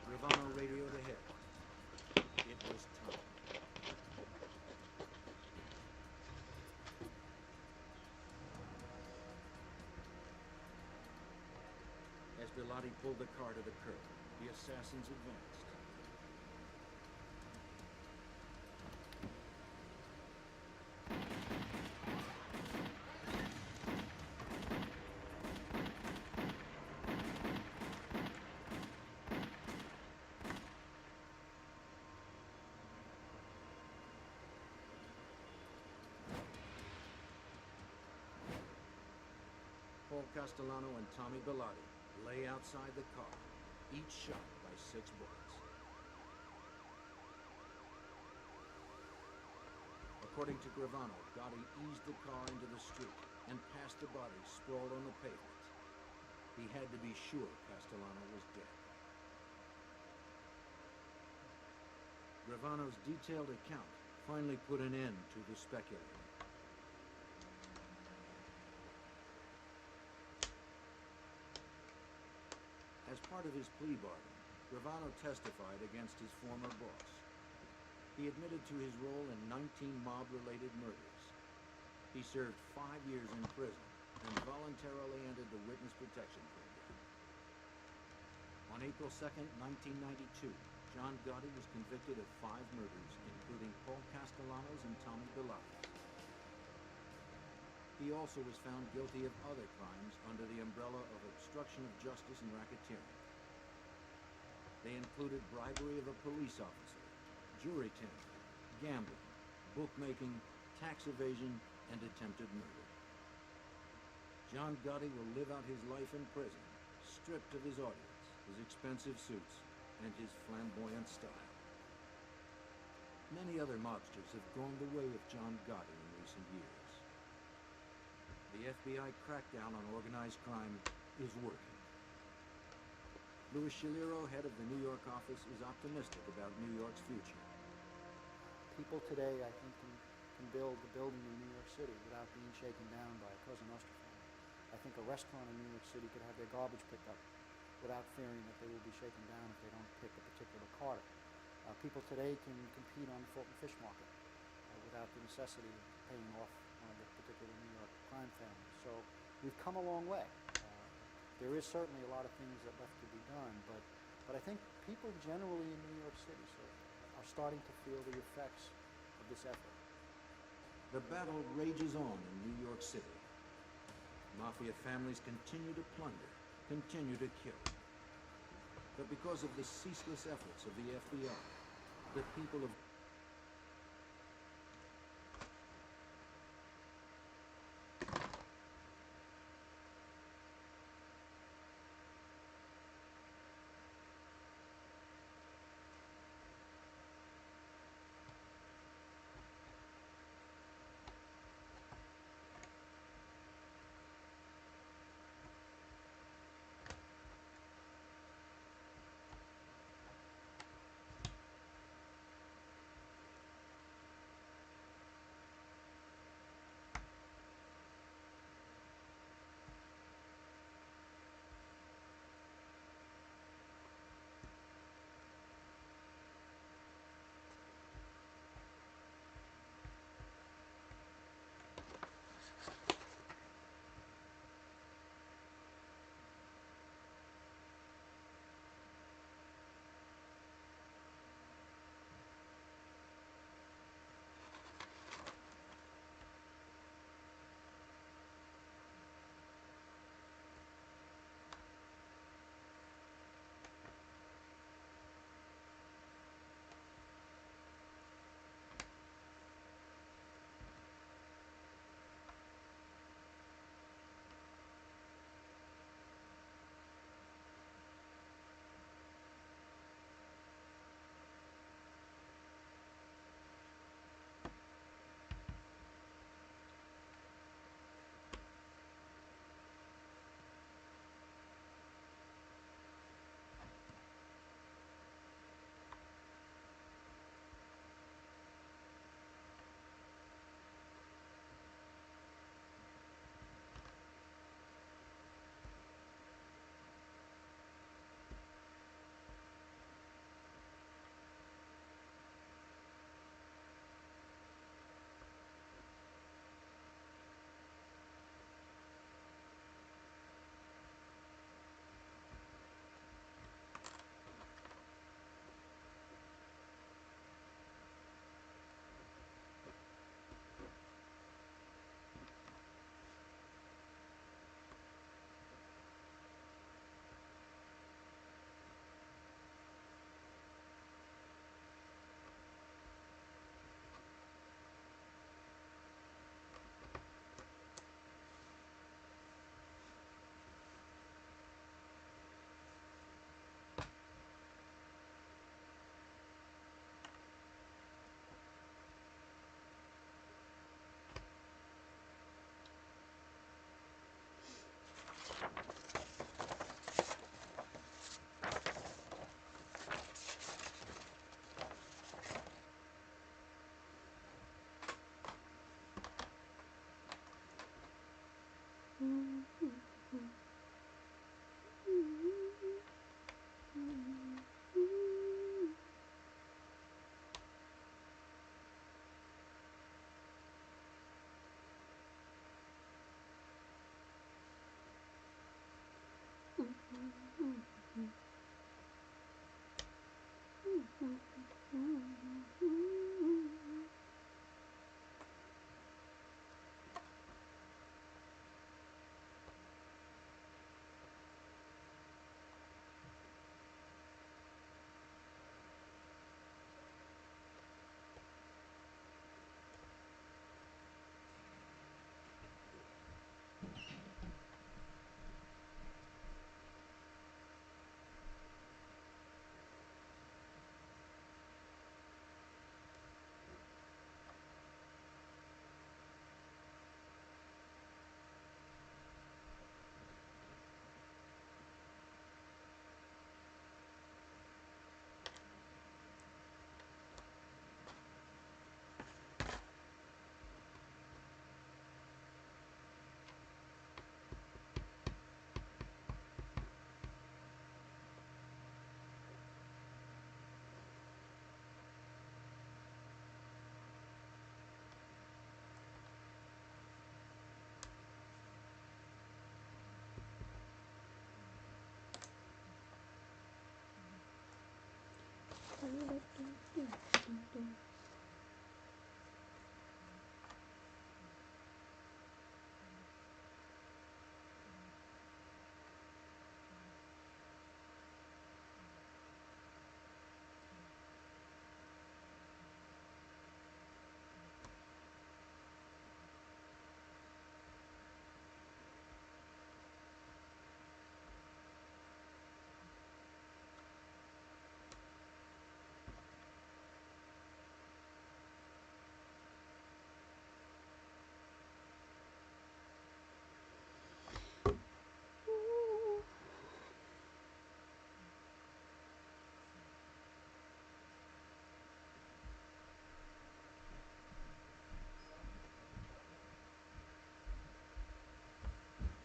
Gravano radioed ahead. It was time. As Bellotti pulled the car to the curb, the assassins advanced. Paul Castellano and Tommy Bellotti lay outside the car, each shot by 6 bullets. According to Gravano, Gotti eased the car into the street and passed the body sprawled on the pavement. He had to be sure Castellano was dead. Gravano's detailed account finally put an end to the speculating. part of his plea bargain, Gravano testified against his former boss. He admitted to his role in 19 mob-related murders. He served 5 years in prison and voluntarily entered the Witness Protection Program. On April 2nd, 1992, John Gotti was convicted of 5 murders, including Paul Castellanos and Tommy Biladas. He also was found guilty of other crimes under the umbrella of obstruction of justice and racketeering. They included bribery of a police officer, jury tampering, gambling, bookmaking, tax evasion, and attempted murder. John Gotti will live out his life in prison, stripped of his audience, his expensive suits, and his flamboyant style. Many other mobsters have gone the way of John Gotti in recent years. The FBI crackdown on organized crime is working. Louis Shaliro, head of the New York office, is optimistic about New York's future. People today, I think, can build a building in New York City without being shaken down by a Cosa Nostra family. I think a restaurant in New York City could have their garbage picked up without fearing that they will be shaken down if they don't pick a particular carter. People today can compete on the Fulton Fish Market without the necessity of paying off one of the particular New York crime families. So we've come a long way. There is certainly a lot of things that left to be done, but I think people generally in New York City are starting to feel the effects of this effort. The battle rages on in New York City. Mafia families continue to plunder, continue to kill. But because of the ceaseless efforts of the FBI, the people of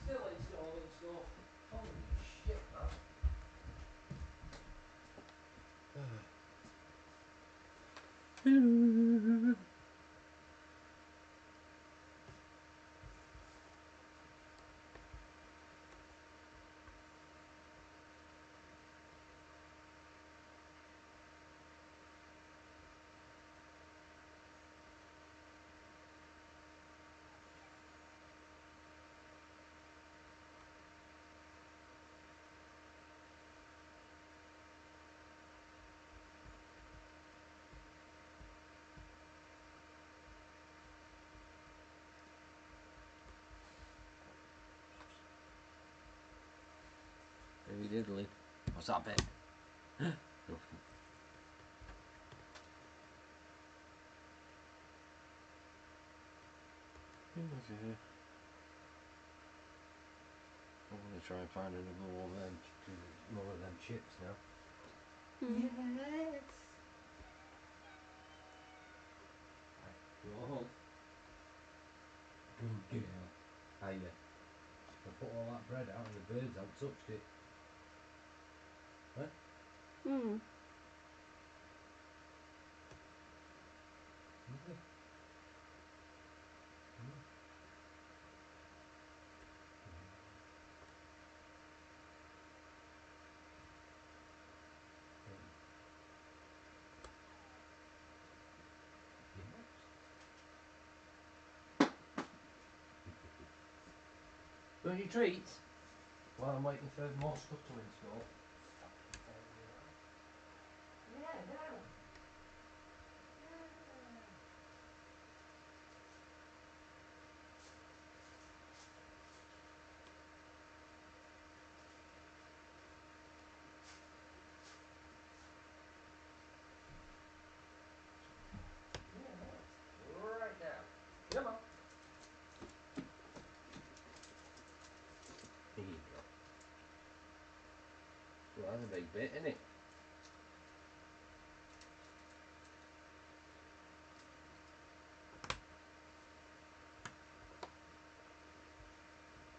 Still installing stuff. Holy shit, man. Very diddly. What's that bit? Nothing. Okay. I'm gonna try and find another one of them, more of them chips now. Yes. Right, go. Good girl. Hiya. I put all that bread out and the birds haven't touched it. Huh? Hmm. Okay. Want your treats? While I'm waiting for more stuff to install. Yeah, down. Right down. Come on. Here you go. Well, that's a big bit, isn't it?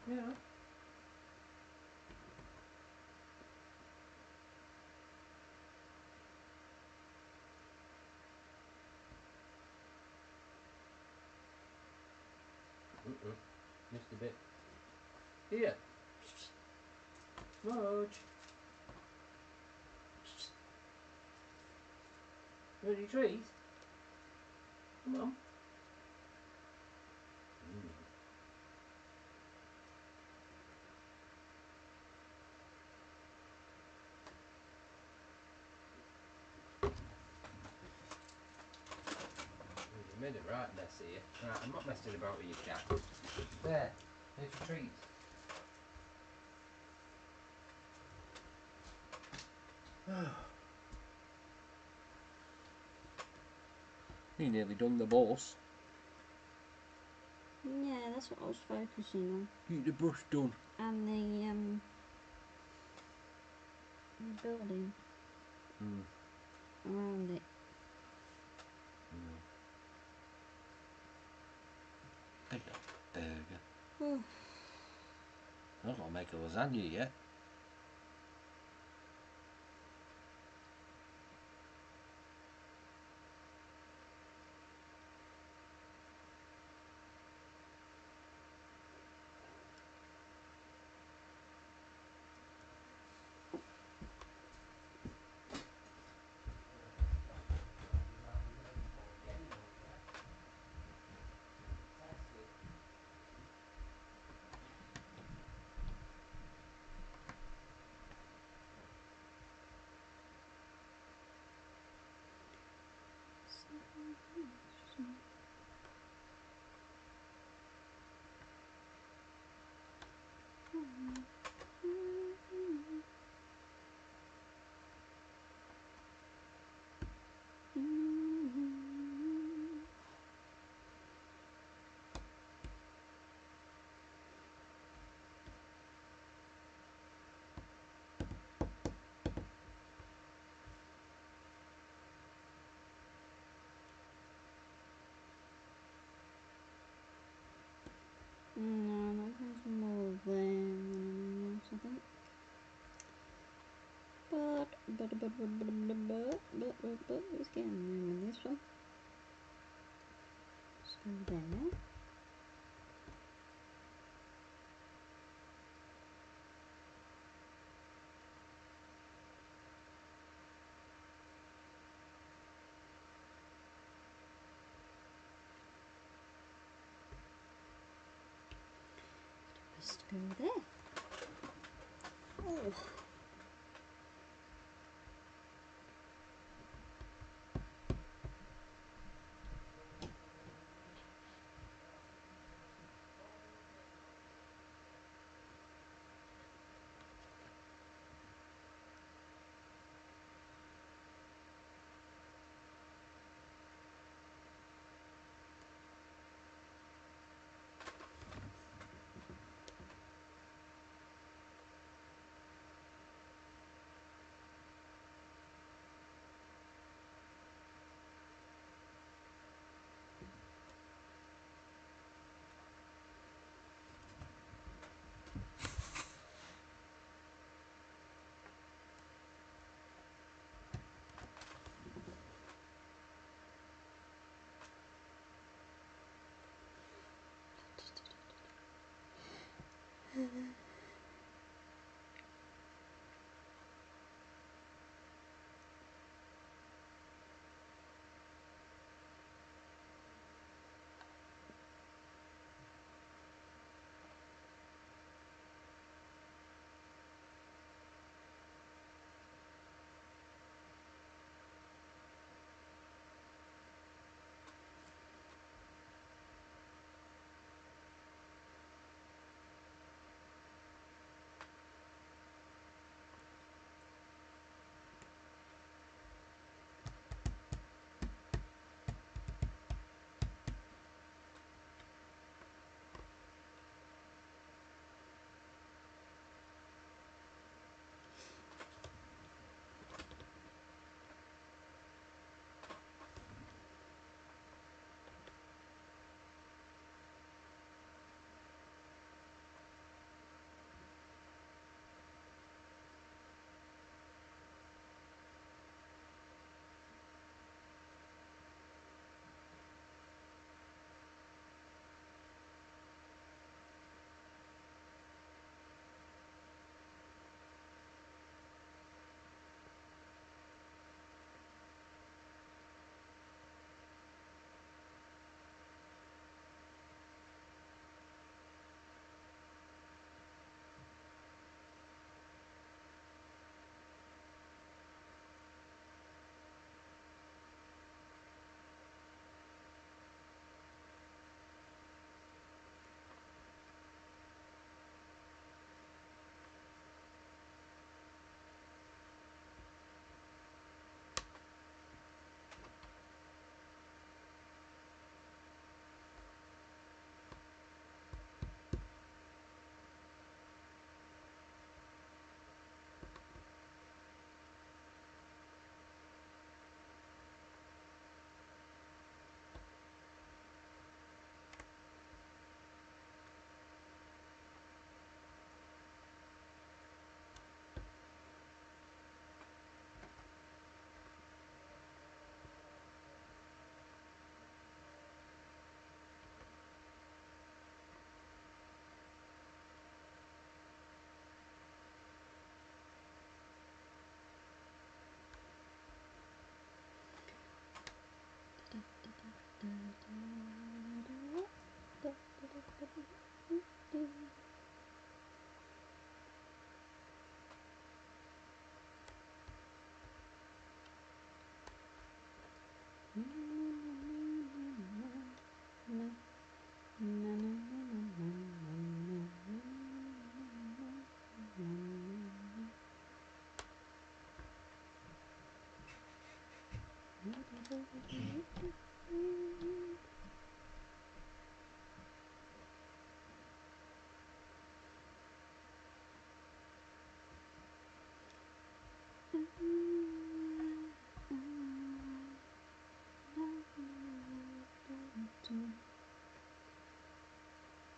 Yeah. Missed a bit. Here. Smudge. You want your treats? Come on. You made a right mess here. Right, I'm not messing about with your cat. There. There's your treats. You nearly done the boss. Yeah, that's what I was focusing on. Get the brush done. And the building around it. Hello, burger. I've got to make a lasagna yet. No, that one's more there than anything else, I think. But, it's getting there with this one. Let's go there. Let's go there. Oh.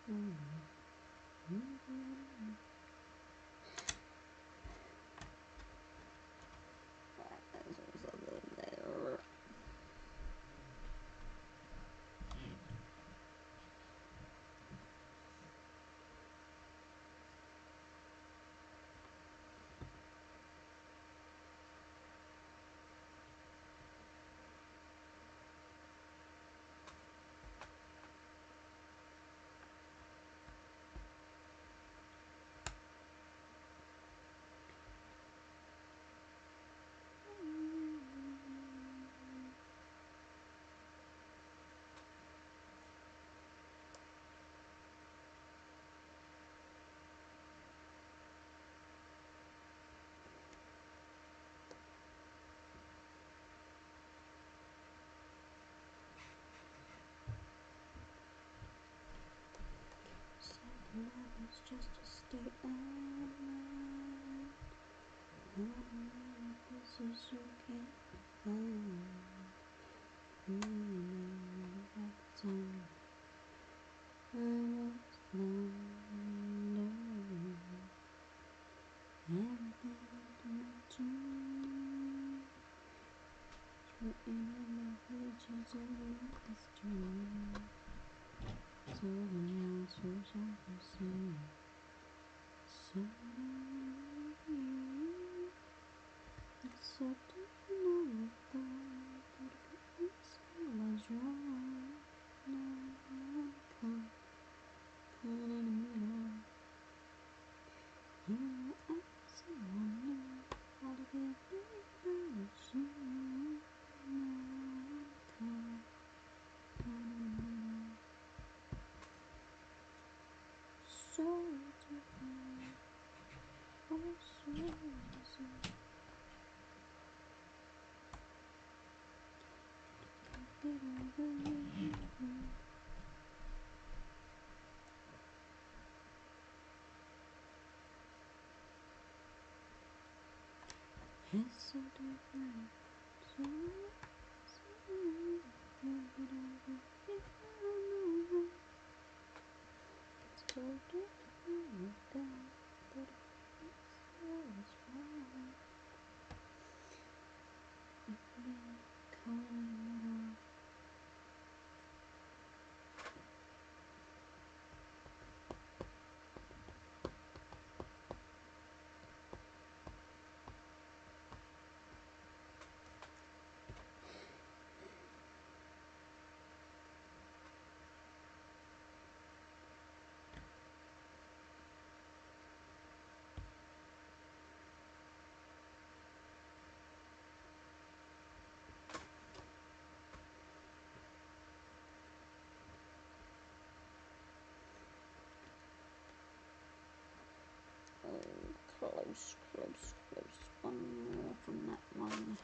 there. Love is just a state of mind. This is you can't find. At the time I was blinded. Everything to my dream. Written in the pages of my history. So many answers I can see. So except I know that I was wrong. Now I'm caught in the middle. In the eyes of wonder, all of it very soon. Now I'm caught in the middle. So different, oh so easy. Get over you. It's so different, so can't get over you. It's so different without, but it's always wrong. If being caught in the middle. Close. One more from that one.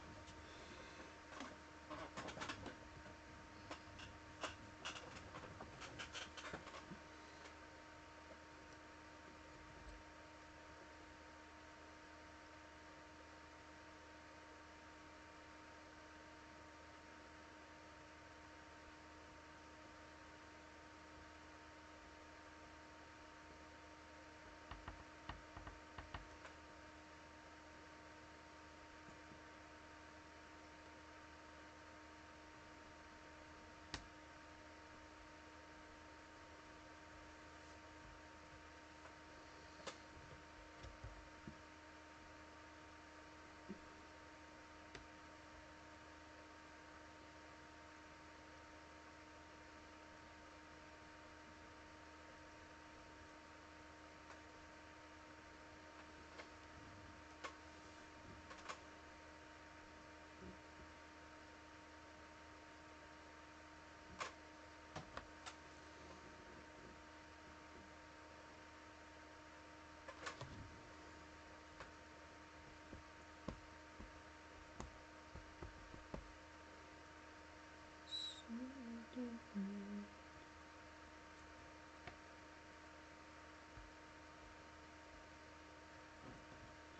So different.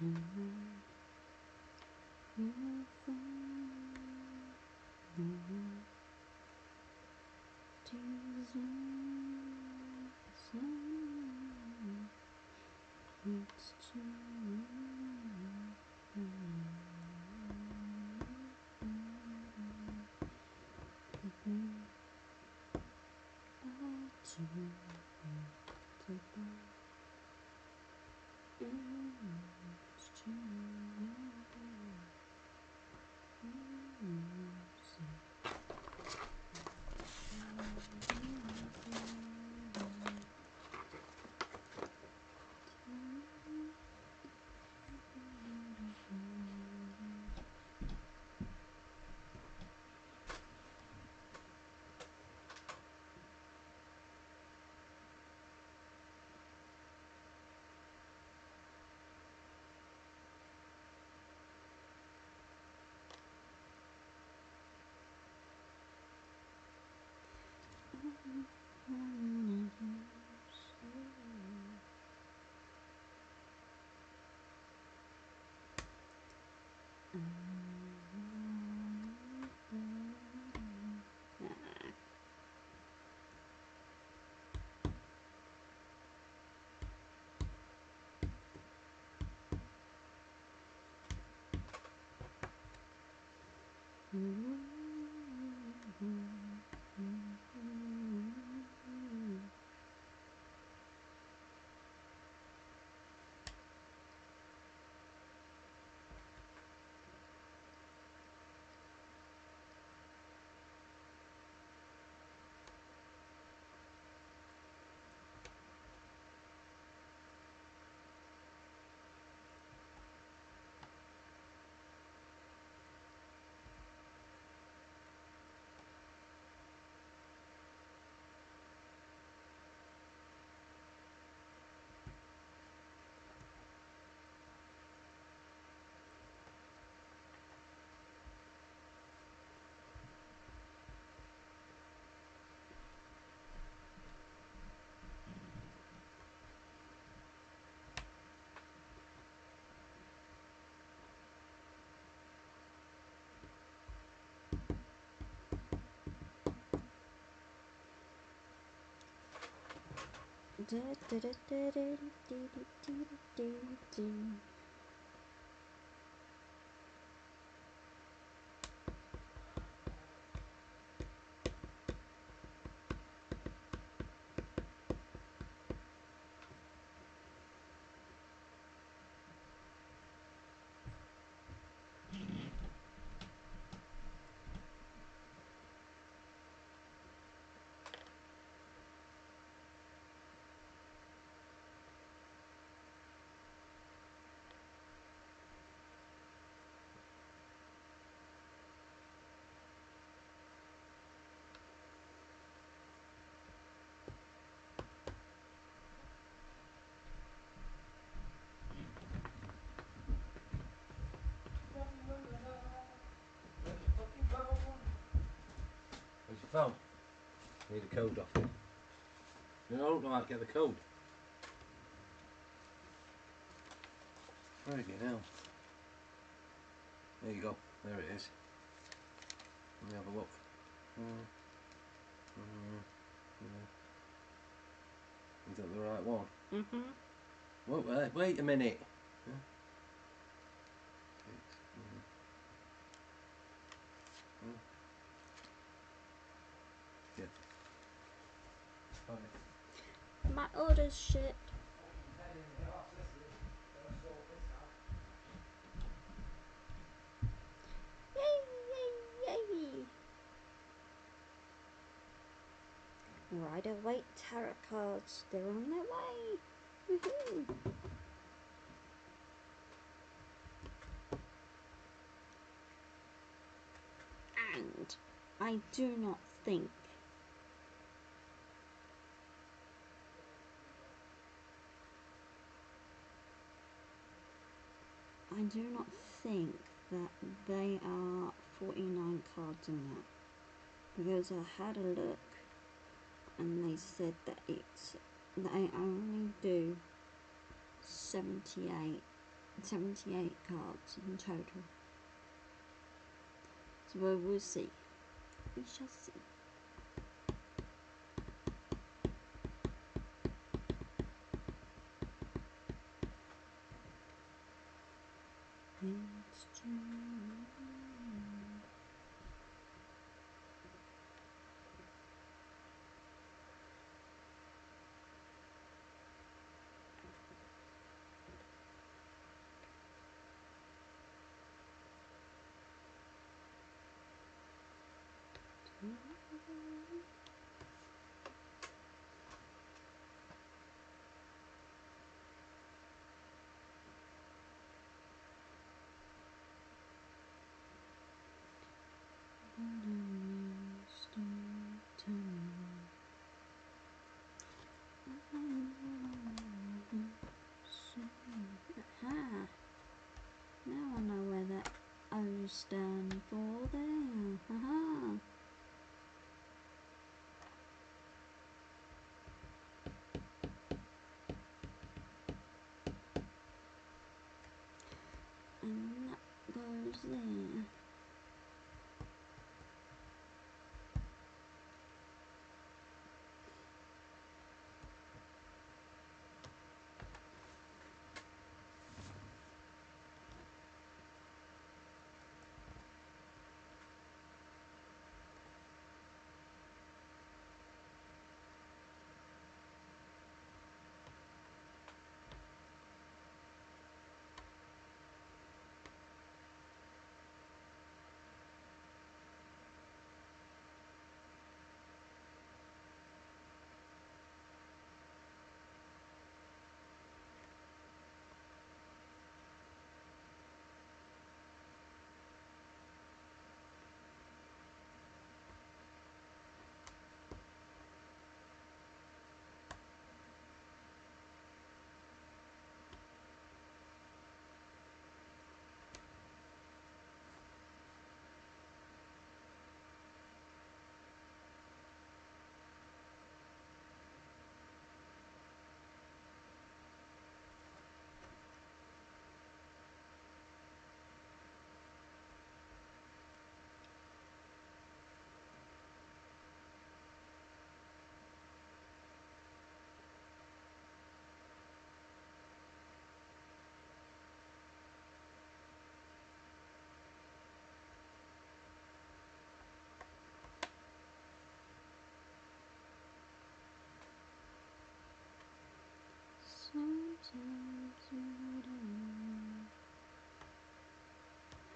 And you'll find the one desires Where's your phone? Need a code off it. No, I might get the code. Where is it now? There you go. There it is. Let me have a look. Is that the right one? Wait a minute. Yeah. My order's shit. Yay, yay, yay. Rider Waite tarot cards. They're on their way. Woohoo. And I do not think that they are 49 cards in that, because I had a look and they said that they only do 78 cards in total. So we'll see. We shall see. stand for there. Haha. And that goes there. Sometimes you wonder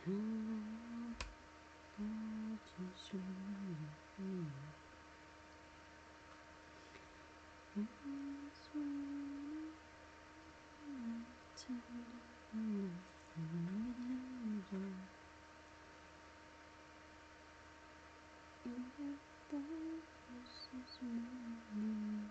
how long God to sleep. It's when I tell you in the darkness is morning.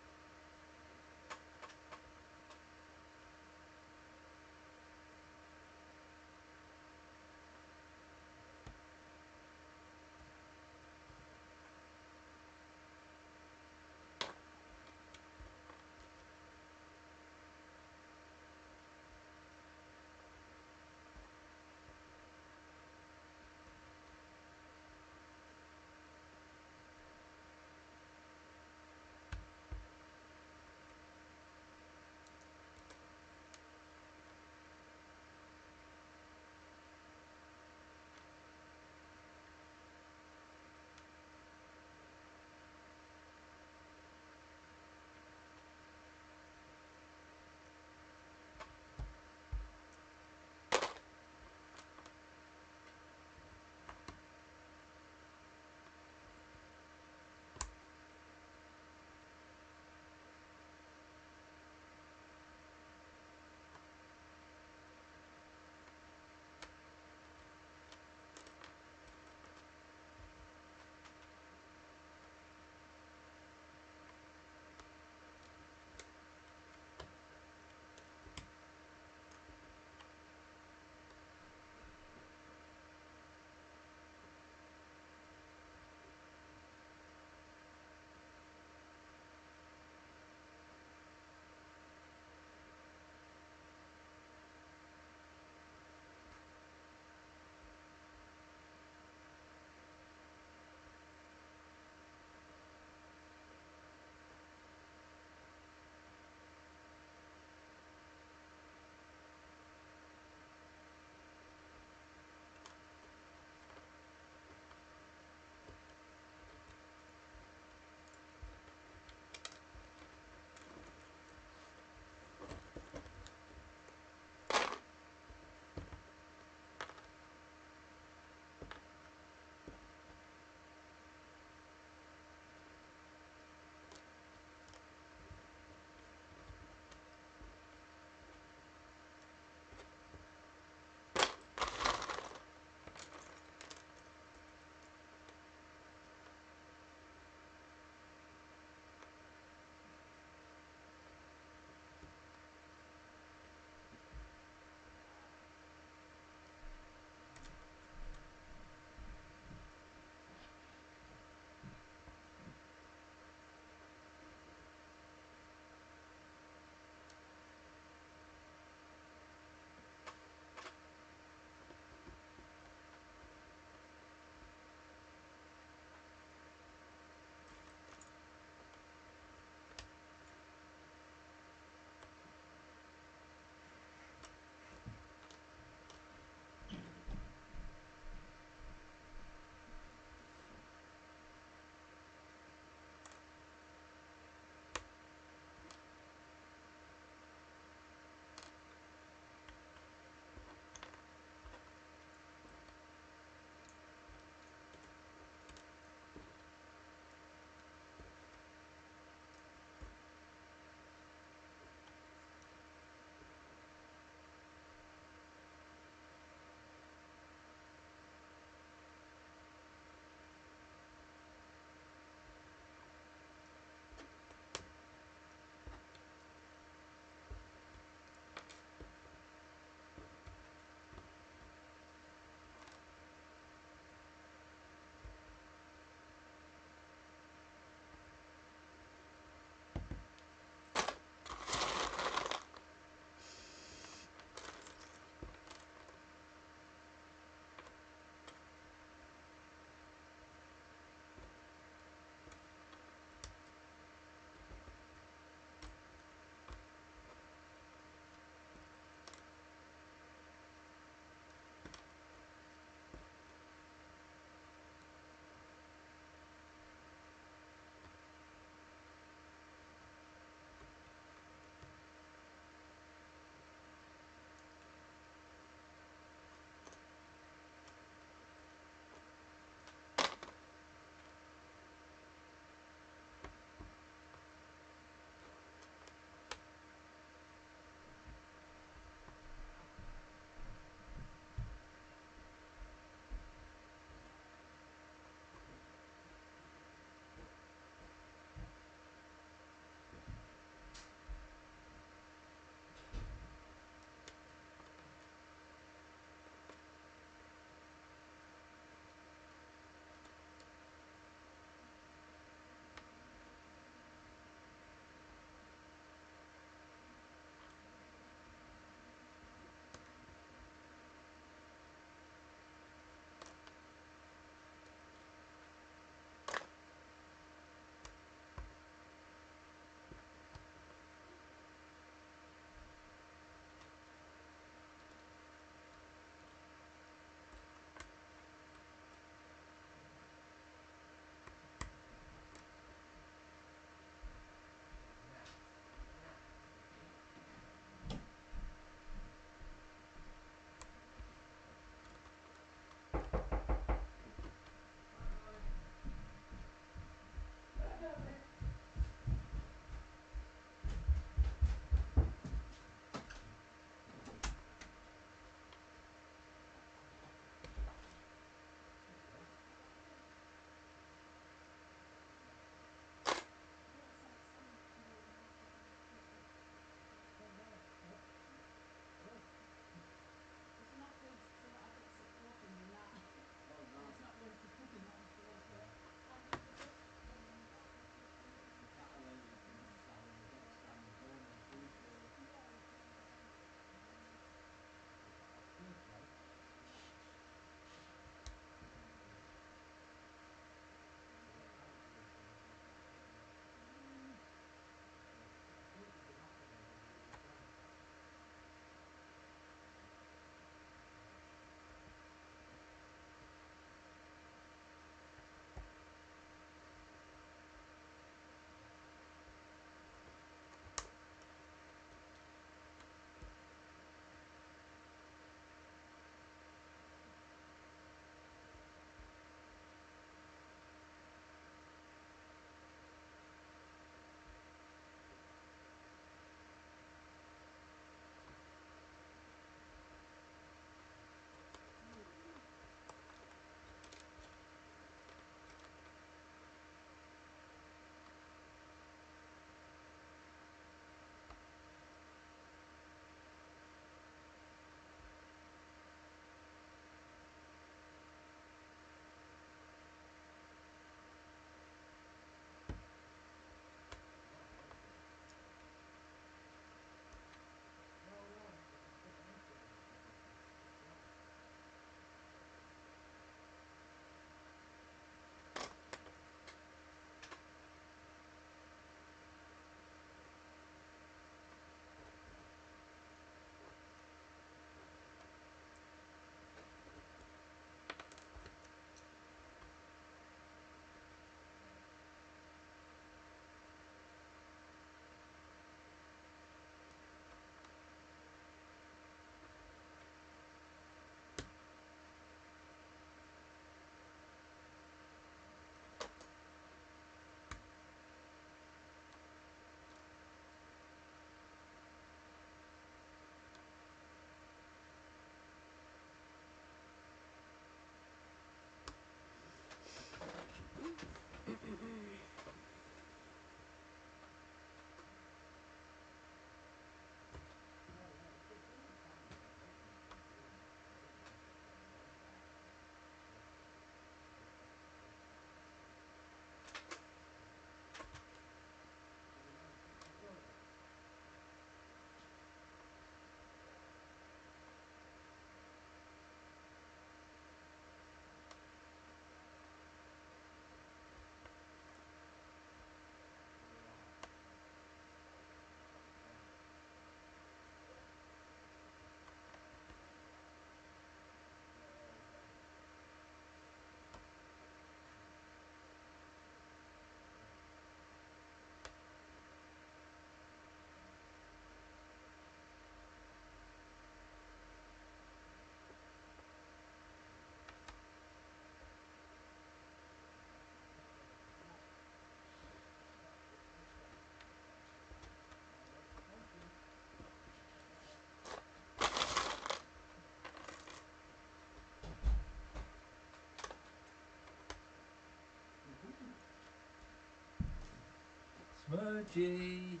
cheese.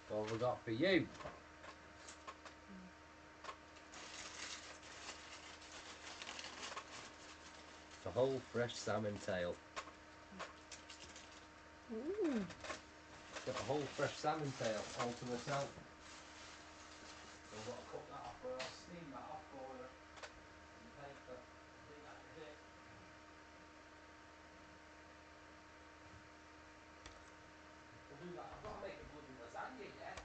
What have we got for you? A whole fresh salmon tail. Ooh. Got a whole fresh salmon tail all to myself. So I've got to cook that off for her. I'll steam that off for her. Some paper. I think that is it. We'll do that. I've got to make a bloody lasagna yet.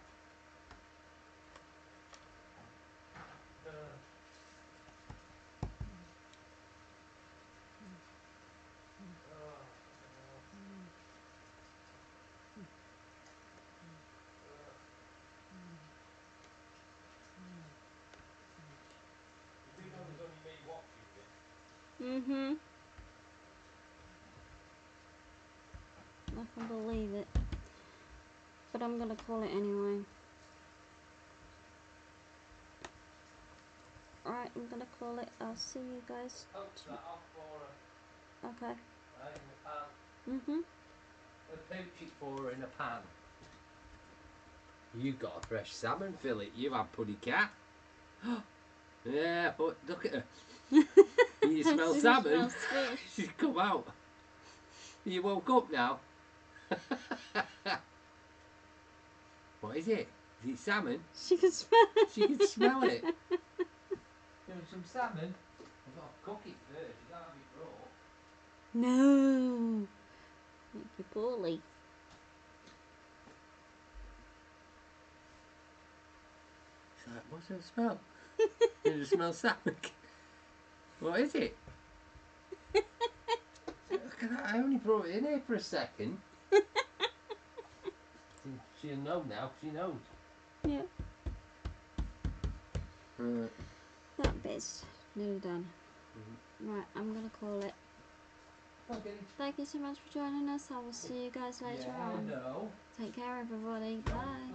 You do know there's only me watching you? Mm-hmm. I can believe it. But I'm gonna call it anyway. Alright, I'm gonna call it. I'll see you guys. Poach that off for her. Okay. Right, in a pan. Mm-hmm. I'll poach it for her in a pan. You got a fresh salmon fillet. You had puddy cat. Yeah, but look at her. You smell She salmon. smells fish. She's come out. You woke up now. What is it? Is it salmon? She can smell it. She can smell it. You want some salmon? I've got to cook it first. You can't have it raw. No. Make you poorly. It's like, what's the smell? Does it smell salmon? What is it? Look at that. I only brought it in here for a second. She'll know now. She knows. Yeah. Right. That bit's nearly done. Right, I'm gonna call it. Okay. Thank you so much for joining us. I will see you guys later Yeah, on. no. Take care, everybody. Bye.